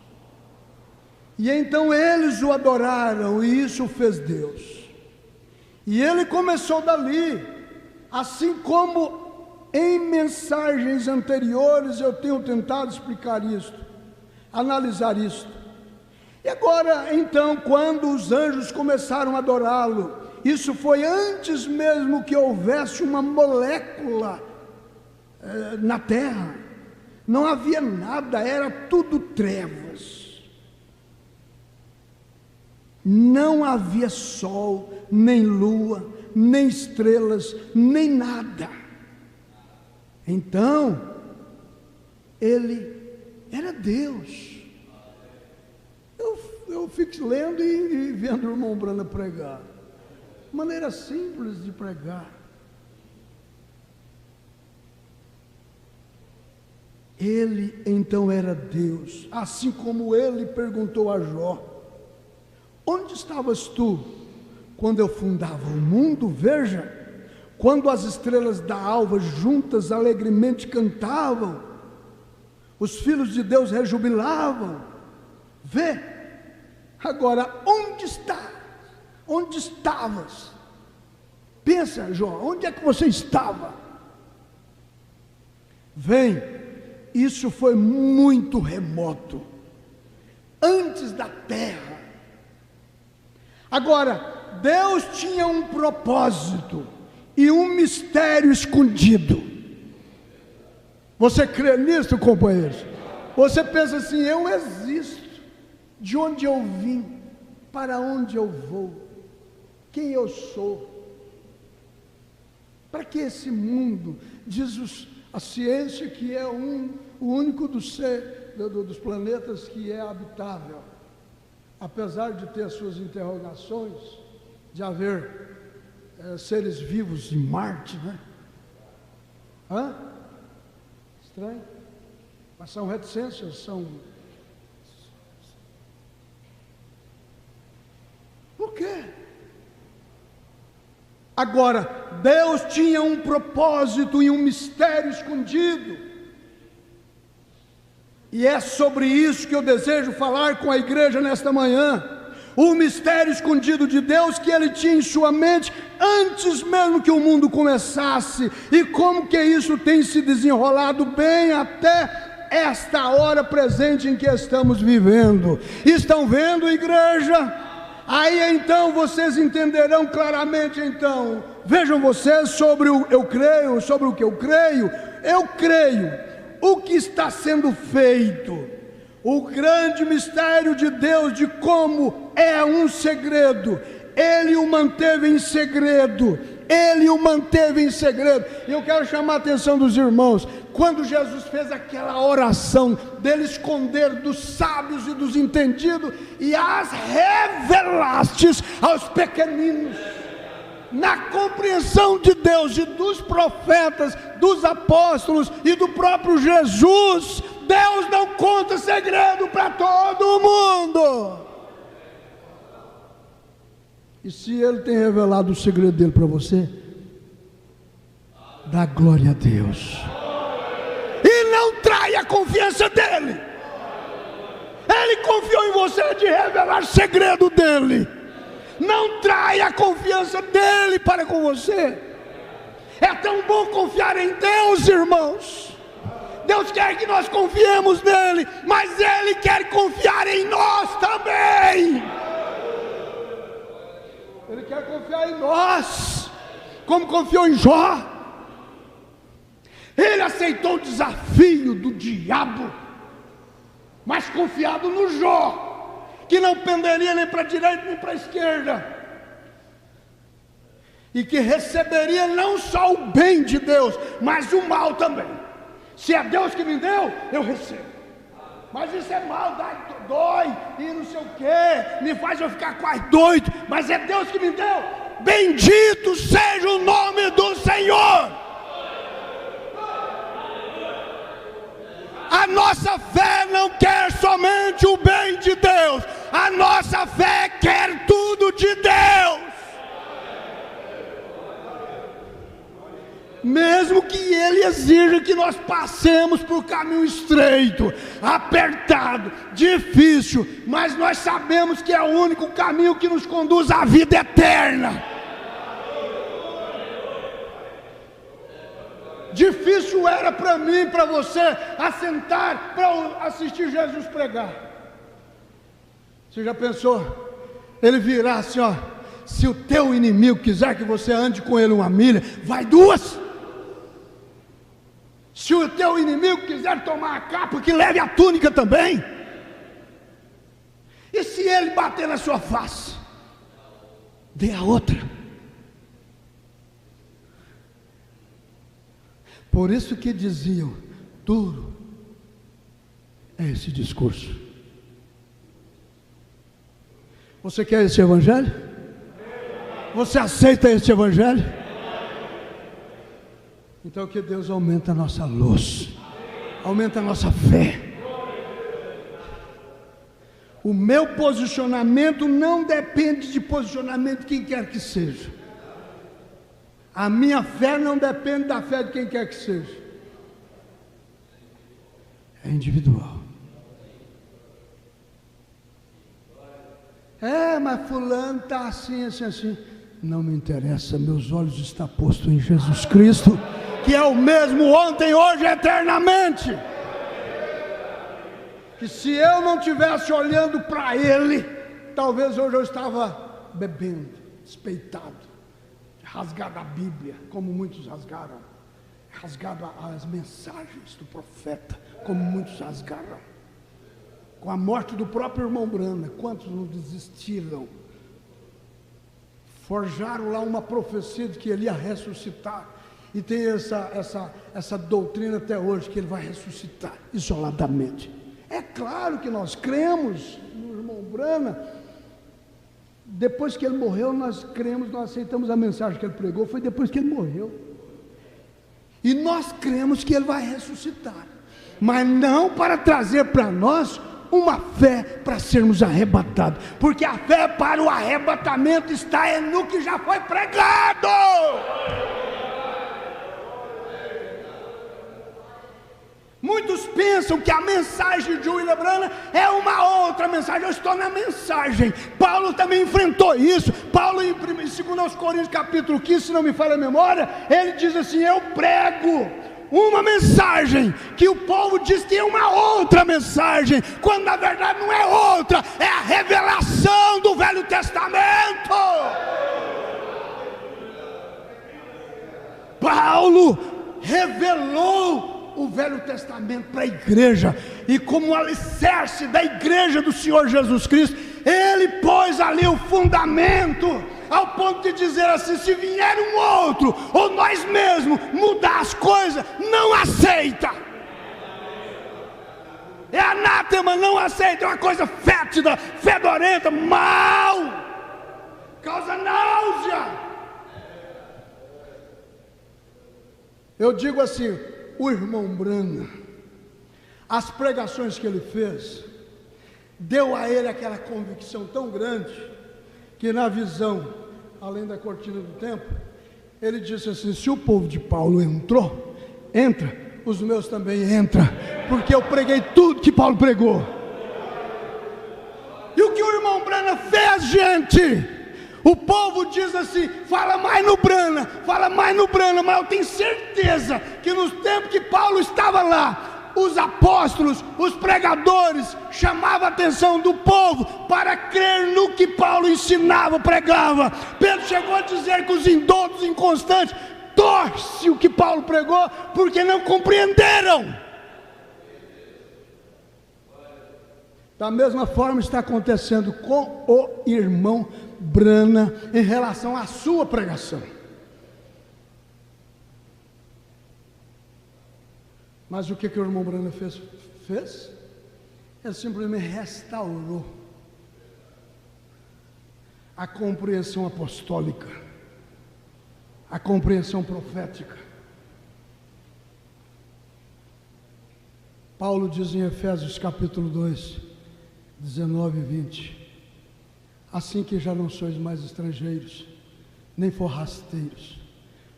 e então eles o adoraram, e isso fez Deus, e ele começou dali, assim como em mensagens anteriores eu tenho tentado explicar isto, analisar isto, e agora então, quando os anjos começaram a adorá-lo, isso foi antes mesmo que houvesse uma molécula na terra, não havia nada, era tudo trevas, não havia sol, nem lua, nem estrelas, nem nada. Então, ele era Deus. Eu fico lendo e vendo o irmão Brana pregar, maneira simples de pregar. Ele então era Deus, assim como ele perguntou a Jó: onde estavas tu quando eu fundava o mundo? Veja, quando as estrelas da alva juntas alegremente cantavam, os filhos de Deus rejubilavam. Vê, agora onde está? Onde estavas? Pensa, Jó, onde é que você estava? Vem. Isso foi muito remoto, antes da terra. Agora, Deus tinha um propósito e um mistério escondido. Você crê nisso, companheiros? Você pensa assim: eu existo, de onde eu vim, para onde eu vou, quem eu sou, para que esse mundo? Diz a ciência que é o único dos planetas que é habitável, apesar de ter suas interrogações, de haver seres vivos em Marte, né? Estranho, mas são reticências, são... Por quê? Agora, Deus tinha um propósito e um mistério escondido, e é sobre isso que eu desejo falar com a igreja nesta manhã. O mistério escondido de Deus que Ele tinha em sua mente antes mesmo que o mundo começasse, e como que isso tem se desenrolado bem até esta hora presente em que estamos vivendo. Estão vendo, igreja? Aí então vocês entenderão claramente. Então vejam vocês sobre o eu creio, sobre o que eu creio o que está sendo feito. O grande mistério de Deus, de como é um segredo, Ele o manteve em segredo. Ele o manteve em segredo. E eu quero chamar a atenção dos irmãos. Quando Jesus fez aquela oração dele esconder dos sábios e dos entendidos, e as revelastes aos pequeninos, na compreensão de Deus e dos profetas, dos apóstolos e do próprio Jesus, Deus não conta segredo para todo mundo. E se Ele tem revelado o segredo dele para você, dá glória a Deus. E não traia a confiança dele. Ele confiou em você de revelar o segredo dele. Não traia a confiança dele para com você. É tão bom confiar em Deus, irmãos. Deus quer que nós confiemos nele, mas Ele quer confiar em nós também. Ele quer confiar em nós, como confiou em Jó. Ele aceitou o desafio do diabo, mas confiado no Jó, que não penderia nem para a direita nem para a esquerda, e que receberia não só o bem de Deus, mas o mal também. Se é Deus que me deu, eu recebo. Mas isso é mal, dói, e não sei o que, me faz eu ficar quase doido. Mas é Deus que me deu. Bendito seja o nome do Senhor. A nossa fé não quer somente o bem de Deus. A nossa fé quer tudo de Deus. Mesmo que Ele exija que nós passemos por caminho estreito, apertado, difícil, mas nós sabemos que é o único caminho que nos conduz à vida eterna. Difícil era para mim e para você assentar para assistir Jesus pregar. Você já pensou? Ele virá assim, ó: se o teu inimigo quiser que você ande com ele 1 milha, vai 2. Se o teu inimigo quiser tomar a capa, que leve a túnica também. E se ele bater na sua face, dê a outra. Por isso que diziam, duro é esse discurso. Você quer esse evangelho? Você aceita esse evangelho? Então que Deus aumente a nossa luz, aumente a nossa fé. O meu posicionamento não depende de posicionamento de quem quer que seja. A minha fé não depende da fé de quem quer que seja. É individual. Mas fulano está assim, assim, assim. Não me interessa, meus olhos estão postos em Jesus Cristo, que é o mesmo ontem, hoje e eternamente. Que se eu não estivesse olhando para Ele, talvez hoje eu estava bebendo, despeitado, rasgado a Bíblia, como muitos rasgaram, rasgado as mensagens do profeta, como muitos rasgaram. Com a morte do próprio irmão Brana, quantos não desistiram? Forjaram lá uma profecia de que ele ia ressuscitar, e tem essa doutrina até hoje, que ele vai ressuscitar isoladamente. É claro que nós cremos no irmão Brana. Depois que ele morreu, nós cremos, nós aceitamos a mensagem que ele pregou, foi depois que ele morreu. E nós cremos que ele vai ressuscitar, mas não para trazer para nós uma fé para sermos arrebatados, porque a fé para o arrebatamento está no que já foi pregado. Muitos pensam que a mensagem de William Branham é uma outra mensagem. Eu estou na mensagem. Paulo também enfrentou isso. Paulo, em 2 Coríntios capítulo 15, se não me falha a memória, ele diz assim: eu prego uma mensagem que o povo diz que é uma outra mensagem, quando na verdade não é outra, é a revelação do Velho Testamento. Paulo revelou o Velho Testamento para a igreja, e como alicerce da igreja do Senhor Jesus Cristo, Ele pôs ali o fundamento, ao ponto de dizer assim: se vier um outro, ou nós mesmos, mudar as coisas, não aceita. É anátema, não aceita, é uma coisa fétida, fedorenta, mal, causa náusea. Eu digo assim, o irmão Branham, as pregações que ele fez, deu a ele aquela convicção tão grande, que na visão, além da cortina do tempo, ele disse assim: se o povo de Paulo entra, os meus também entram, porque eu preguei tudo que Paulo pregou. E o que o irmão Branham fez, gente? O povo diz assim: fala mais no Branham, mas eu tenho certeza que nos tempos que Paulo estava lá, os apóstolos, os pregadores, chamavam a atenção do povo para crer no que Paulo ensinava, pregava. Pedro chegou a dizer que os indoutos, inconstantes, torce o que Paulo pregou, porque não compreenderam. Da mesma forma está acontecendo com o irmão Branham em relação à sua pregação. Mas o que o irmão Branham fez? Ele simplesmente restaurou a compreensão apostólica, a compreensão profética. Paulo diz em Efésios capítulo 2, 19 e 20: assim que já não sois mais estrangeiros, nem forrasteiros,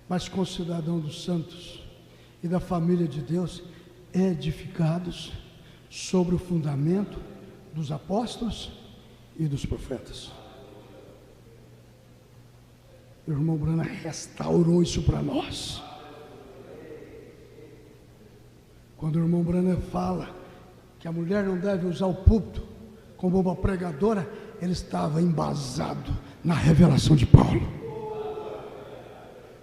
mas concidadãos dos santos e da família de Deus, edificados sobre o fundamento dos apóstolos e dos profetas. O irmão Branham restaurou isso para nós. Quando o irmão Branham fala que a mulher não deve usar o púlpito como uma pregadora, ele estava embasado na revelação de Paulo.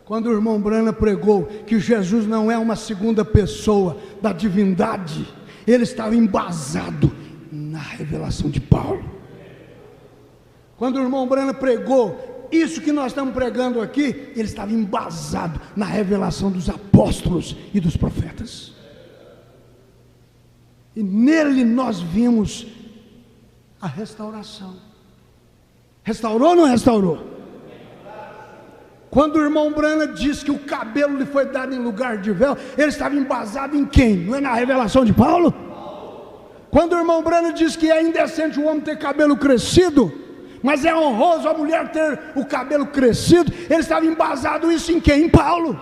Quando o irmão Branham pregou que Jesus não é uma segunda pessoa da divindade, ele estava embasado na revelação de Paulo. Quando o irmão Branham pregou isso que nós estamos pregando aqui, ele estava embasado na revelação dos apóstolos e dos profetas. E nele nós vimos a restauração. Restaurou ou não restaurou? Quando o irmão Branham disse que o cabelo lhe foi dado em lugar de véu, ele estava embasado em quem? Não é na revelação de Paulo? Quando o irmão Branham disse que é indecente o homem ter cabelo crescido, mas é honroso a mulher ter o cabelo crescido, ele estava embasado isso em quem? Em Paulo.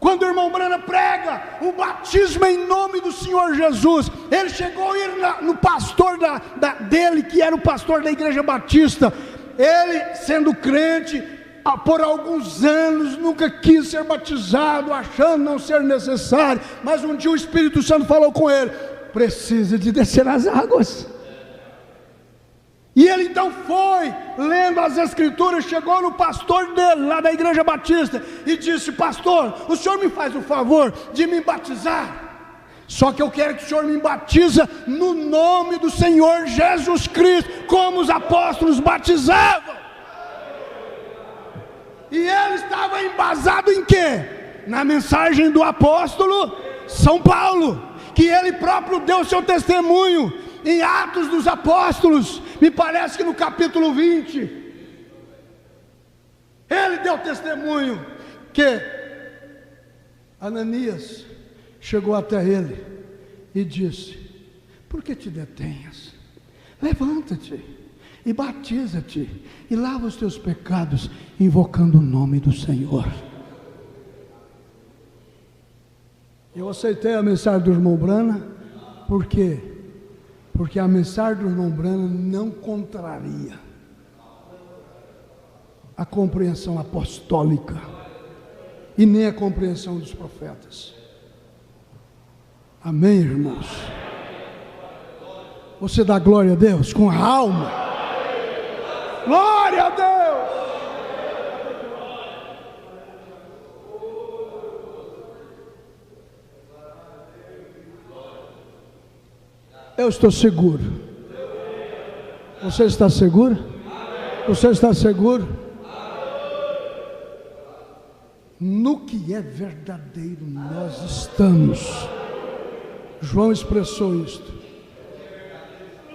Quando o irmão Branham prega o batismo em nome do Senhor Jesus, ele chegou a ir no pastor dele, que era o pastor da igreja batista. Ele, sendo crente, por alguns anos nunca quis ser batizado, achando não ser necessário, mas um dia o Espírito Santo falou com ele: precisa de descer as águas. E ele então foi, lendo as escrituras, chegou no pastor dele, lá da igreja batista, e disse: pastor, o senhor me faz o favor de me batizar? Só que eu quero que o senhor me batiza no nome do Senhor Jesus Cristo, como os apóstolos batizavam. E ele estava embasado em quê? Na mensagem do apóstolo São Paulo, que ele próprio deu seu testemunho em Atos dos Apóstolos, me parece que no capítulo 20, ele deu testemunho que Ananias chegou até ele e disse: por que te detenhas? Levanta-te e batiza-te e lava os teus pecados, invocando o nome do Senhor. Eu aceitei a mensagem do irmão Branham, por quê? Porque a mensagem do irmão Branham não contraria a compreensão apostólica e nem a compreensão dos profetas. Amém, irmãos? Você dá glória a Deus com a alma? Glória a Deus! Eu estou seguro. Você está seguro? Você está seguro? No que é verdadeiro nós estamos. João expressou isto.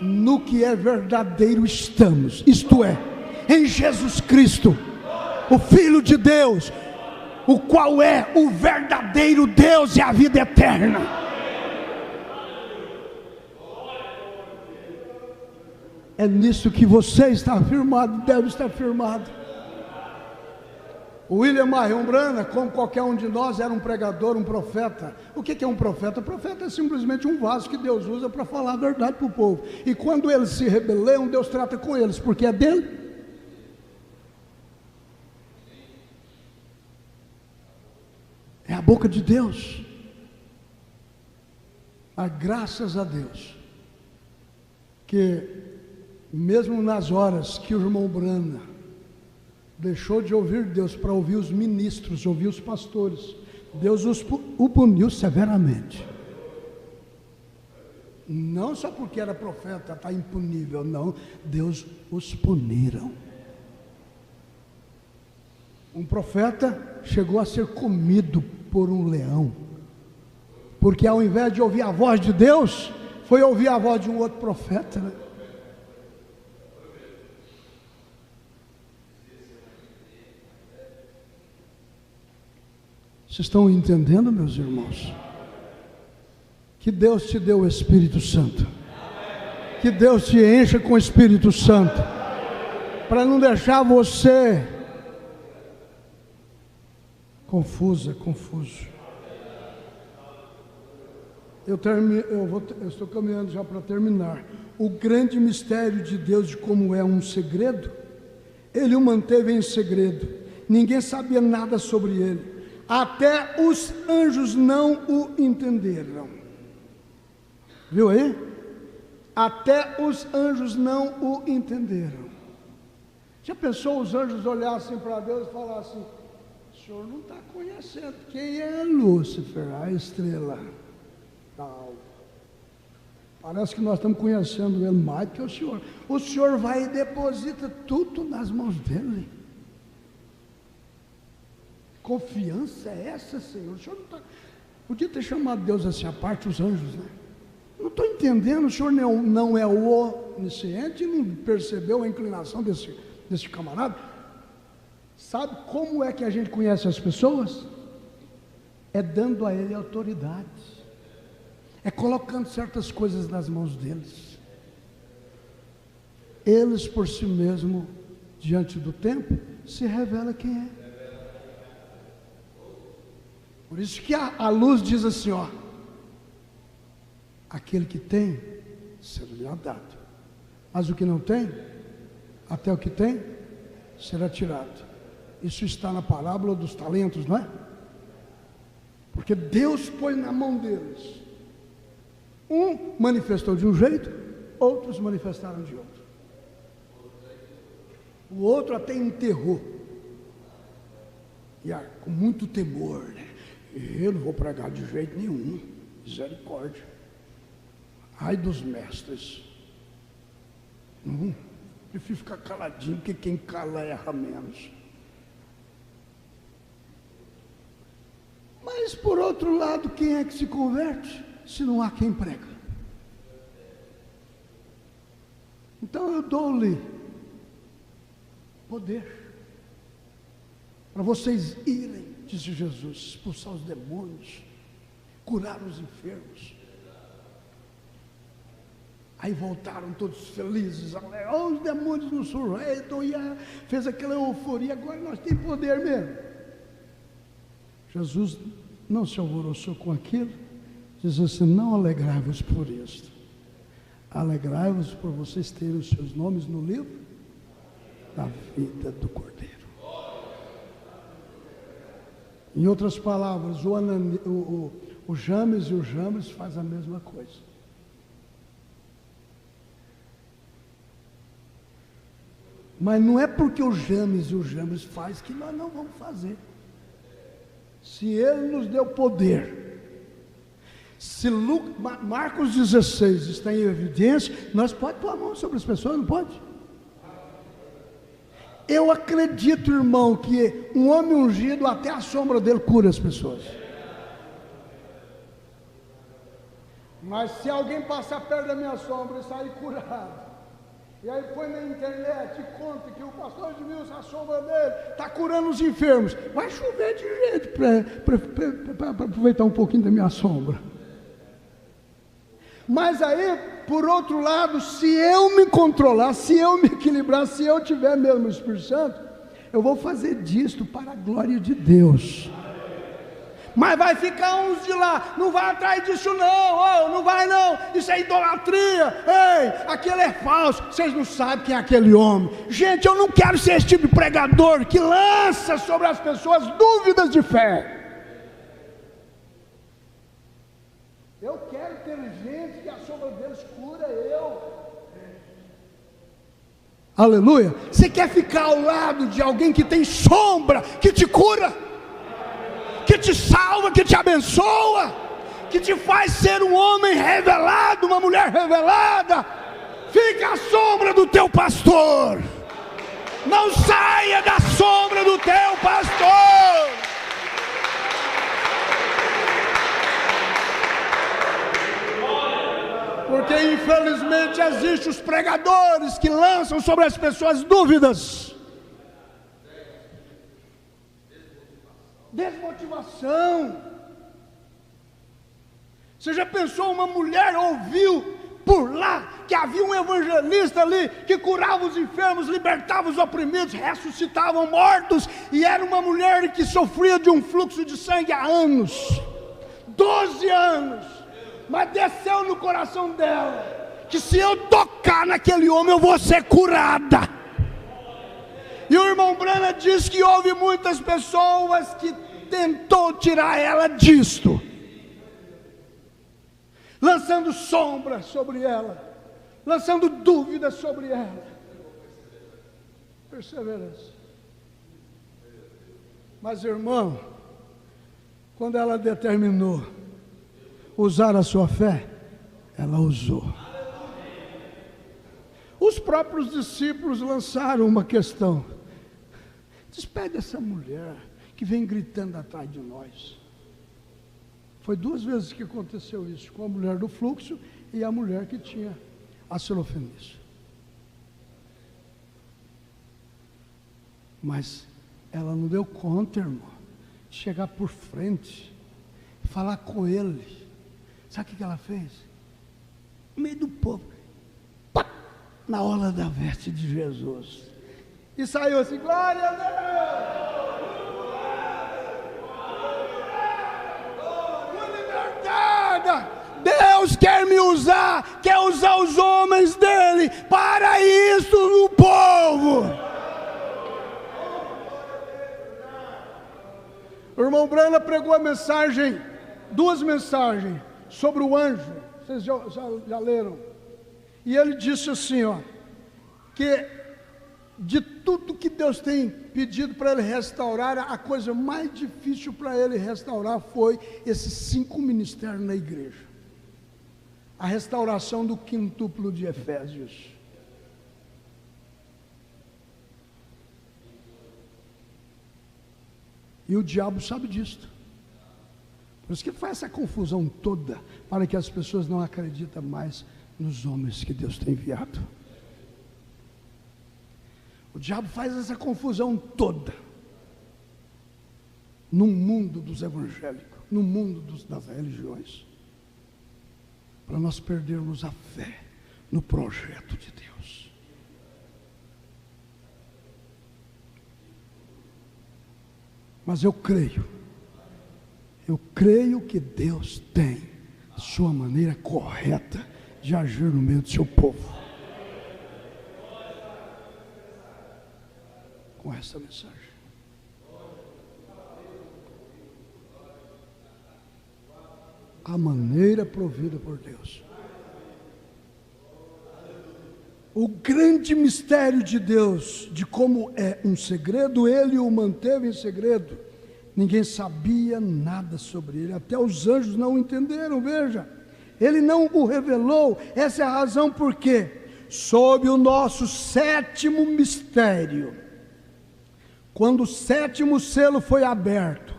No que é verdadeiro estamos. Isto é, em Jesus Cristo, o Filho de Deus, o qual é o verdadeiro Deus e a vida eterna. É nisso que você está firmado, deve estar firmado. O William Marion Branham, como qualquer um de nós, era um pregador, um profeta. O que é um profeta? O profeta é simplesmente um vaso que Deus usa para falar a verdade para o povo. E quando eles se rebelam, Deus trata com eles, porque é dele. É a boca de Deus. Mas graças a Deus, que mesmo nas horas que o irmão Branham deixou de ouvir Deus para ouvir os ministros, ouvir os pastores, Deus o puniu severamente. Não só porque era profeta, está impunível, não. Deus os puniram. Um profeta chegou a ser comido por um leão, porque ao invés de ouvir a voz de Deus, foi ouvir a voz de um outro profeta, né? Vocês estão entendendo, meus irmãos? Que Deus te deu o Espírito Santo. Que Deus te encha com o Espírito Santo, para não deixar você confuso. Eu estou caminhando já para terminar. O grande mistério de Deus, de como é um segredo, Ele o manteve em segredo. Ninguém sabia nada sobre Ele. Até os anjos não o entenderam. Viu aí? Até os anjos não o entenderam. Já pensou os anjos olhassem para Deus e falassem: o senhor não está conhecendo quem é Lúcifer, a estrela tal. Parece que nós estamos conhecendo ele mais que o senhor. O senhor vai e deposita tudo nas mãos dele. Confiança é essa, Senhor? O senhor não está... Podia ter chamado Deus assim à parte, os anjos, né? Não estou entendendo, o senhor não é onisciente, não percebeu a inclinação desse camarada? Sabe como é que a gente conhece as pessoas? É dando a ele autoridade, é colocando certas coisas nas mãos deles. Eles por si mesmos, diante do tempo, se revela quem é. Por isso que a luz diz assim, ó: aquele que tem, será dado, mas o que não tem, até o que tem, será tirado. Isso está na parábola dos talentos, não é? Porque Deus põe na mão deles. Um manifestou de um jeito, outros manifestaram de outro. O outro até enterrou, e com muito temor, né? Eu não vou pregar de jeito nenhum, misericórdia. Ai dos mestres. Prefiro ficar caladinho, porque quem cala erra menos. Mas por outro lado, quem é que se converte, se não há quem prega? Então eu dou-lhe poder para vocês irem, disse Jesus, expulsar os demônios, curar os enfermos. Aí voltaram todos felizes, os demônios nos surreiam, e fez aquela euforia, agora nós temos poder mesmo. Jesus não se alvoroçou com aquilo, diz assim: não alegrai-vos por isto, alegrai-vos por vocês terem os seus nomes no livro da vida do Cordeiro. Em outras palavras, o James e o Jambres faz a mesma coisa. Mas não é porque o James e o Jambres faz que nós não vamos fazer. Se Ele nos deu poder, Se Marcos 16 está em evidência, nós podemos pôr a mão sobre as pessoas, não pode? Eu acredito, irmão, que um homem ungido, até a sombra dele cura as pessoas. Mas se alguém passar perto da minha sombra e sair curado, e aí põe na internet e conta que o pastor Edmilson, a sombra dele está curando os enfermos, vai chover de jeito para aproveitar um pouquinho da minha sombra. Mas aí, por outro lado, se eu me controlar, se eu me equilibrar, se eu tiver mesmo o Espírito Santo, eu vou fazer disto para a glória de Deus. Mas vai ficar uns de lá, não vai atrás disso não, não vai não, isso é idolatria, ei, aquele é falso, vocês não sabem quem é aquele homem. Gente, eu não quero ser esse tipo de pregador que lança sobre as pessoas dúvidas de fé. Eu quero ter gente que a sombra deles cura eu. Aleluia. Você quer ficar ao lado de alguém que tem sombra, que te cura, que te salva, que te abençoa, que te faz ser um homem revelado, uma mulher revelada? Fica à sombra do teu pastor. Não saia da sombra do teu pastor. Porque infelizmente existem os pregadores que lançam sobre as pessoas dúvidas, desmotivação. Você já pensou, uma mulher ouviu por lá que havia um evangelista ali que curava os enfermos, libertava os oprimidos, ressuscitava mortos, e era uma mulher que sofria de um fluxo de sangue há anos, 12 anos. Mas desceu no coração dela que se eu tocar naquele homem eu vou ser curada. E o irmão Branham diz que houve muitas pessoas que tentou tirar ela disto, lançando sombra sobre ela, lançando dúvidas sobre ela. Perseverança. Mas irmão, quando ela determinou usar a sua fé, ela usou. Os próprios discípulos lançaram uma questão: despede essa mulher que vem gritando atrás de nós. Foi 2 vezes que aconteceu isso, com a mulher do fluxo e a mulher que tinha a Serofenícia. Mas ela não deu conta, irmão, de chegar por frente, falar com ele. Sabe o que ela fez? No meio do povo, pá, na orla da veste de Jesus, e saiu assim: glória a Deus, fui libertada. Deus quer me usar, quer usar os homens dele para isso no povo. O irmão Branham pregou a mensagem, 2 mensagens sobre o anjo, vocês já leram, e ele disse assim, que de tudo que Deus tem pedido para ele restaurar, a coisa mais difícil para ele restaurar foi esses 5 ministérios na igreja, a restauração do quintuplo de Efésios. E o diabo sabe disso. Por isso que faz essa confusão toda, para que as pessoas não acreditem mais nos homens que Deus tem enviado. O diabo faz essa confusão toda no mundo dos evangélicos, no mundo das religiões, para nós perdermos a fé no projeto de Deus. Mas eu creio que Deus tem a sua maneira correta de agir no meio do seu povo. Com essa mensagem. A maneira provida por Deus. O grande mistério de Deus, de como é um segredo, Ele o manteve em segredo, Ninguém sabia nada sobre ele, até os anjos não o entenderam. Veja, ele não o revelou. Essa é a razão por quê. Sob o nosso sétimo mistério, quando o sétimo selo foi aberto,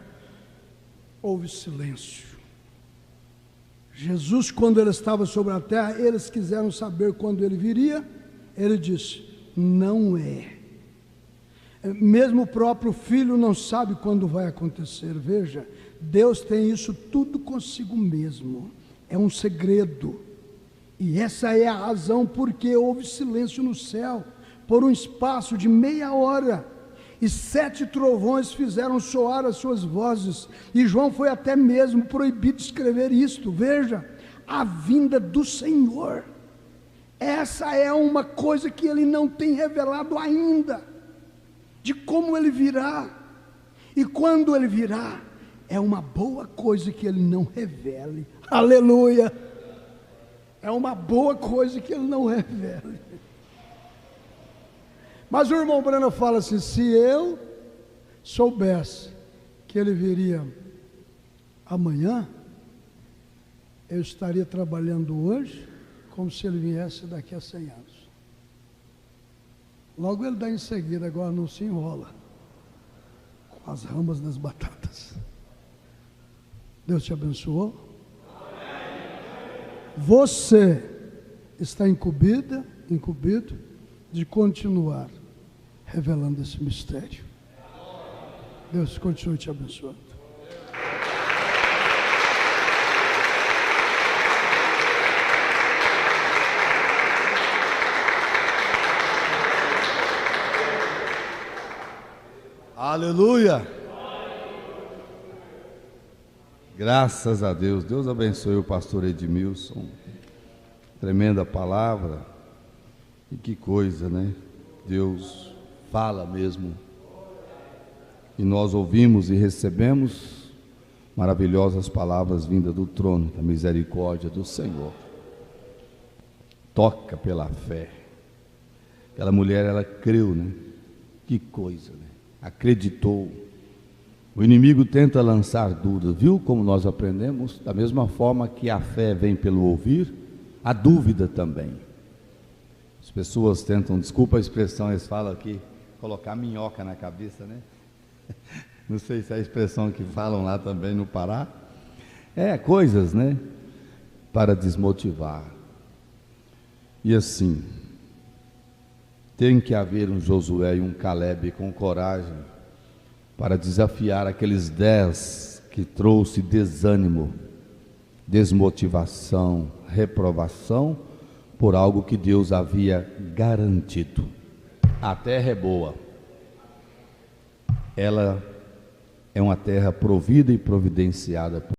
houve silêncio. Jesus, quando ele estava sobre a terra, eles quiseram saber quando ele viria. Ele disse: não é. Mesmo o próprio filho não sabe quando vai acontecer. Veja, Deus tem isso tudo consigo mesmo. É um segredo. E essa é a razão porque houve silêncio no céu por um espaço de meia hora. E 7 trovões fizeram soar as suas vozes. E João foi até mesmo proibido de escrever isto. Veja, a vinda do Senhor. Essa é uma coisa que ele não tem revelado ainda, de como ele virá. E quando ele virá, é uma boa coisa que ele não revele. Aleluia! É uma boa coisa que ele não revele. Mas o irmão Breno fala assim: se eu soubesse que ele viria amanhã, eu estaria trabalhando hoje como se ele viesse daqui a 100 anos. Logo ele dá em seguida, agora não se enrola com as ramas das batatas. Deus te abençoou. Você está incumbido de continuar revelando esse mistério. Deus continue te abençoando. Aleluia! Graças a Deus. Deus abençoe o pastor Edmilson. Tremenda palavra. E que coisa, né? Deus fala mesmo. E nós ouvimos e recebemos maravilhosas palavras vindas do trono, da misericórdia do Senhor. Toca pela fé. Aquela mulher, ela creu, né? Que coisa, né? Acreditou. O inimigo tenta lançar dúvidas, viu como nós aprendemos? Da mesma forma que a fé vem pelo ouvir, a dúvida também. As pessoas tentam, desculpa a expressão, eles falam aqui, colocar minhoca na cabeça, né? Não sei se é a expressão que falam lá também no Pará. Coisas, né? Para desmotivar. E assim, tem que haver um Josué e um Caleb com coragem para desafiar aqueles 10 que trouxe desânimo, desmotivação, reprovação, por algo que Deus havia garantido. A terra é boa, ela é uma terra provida e providenciada por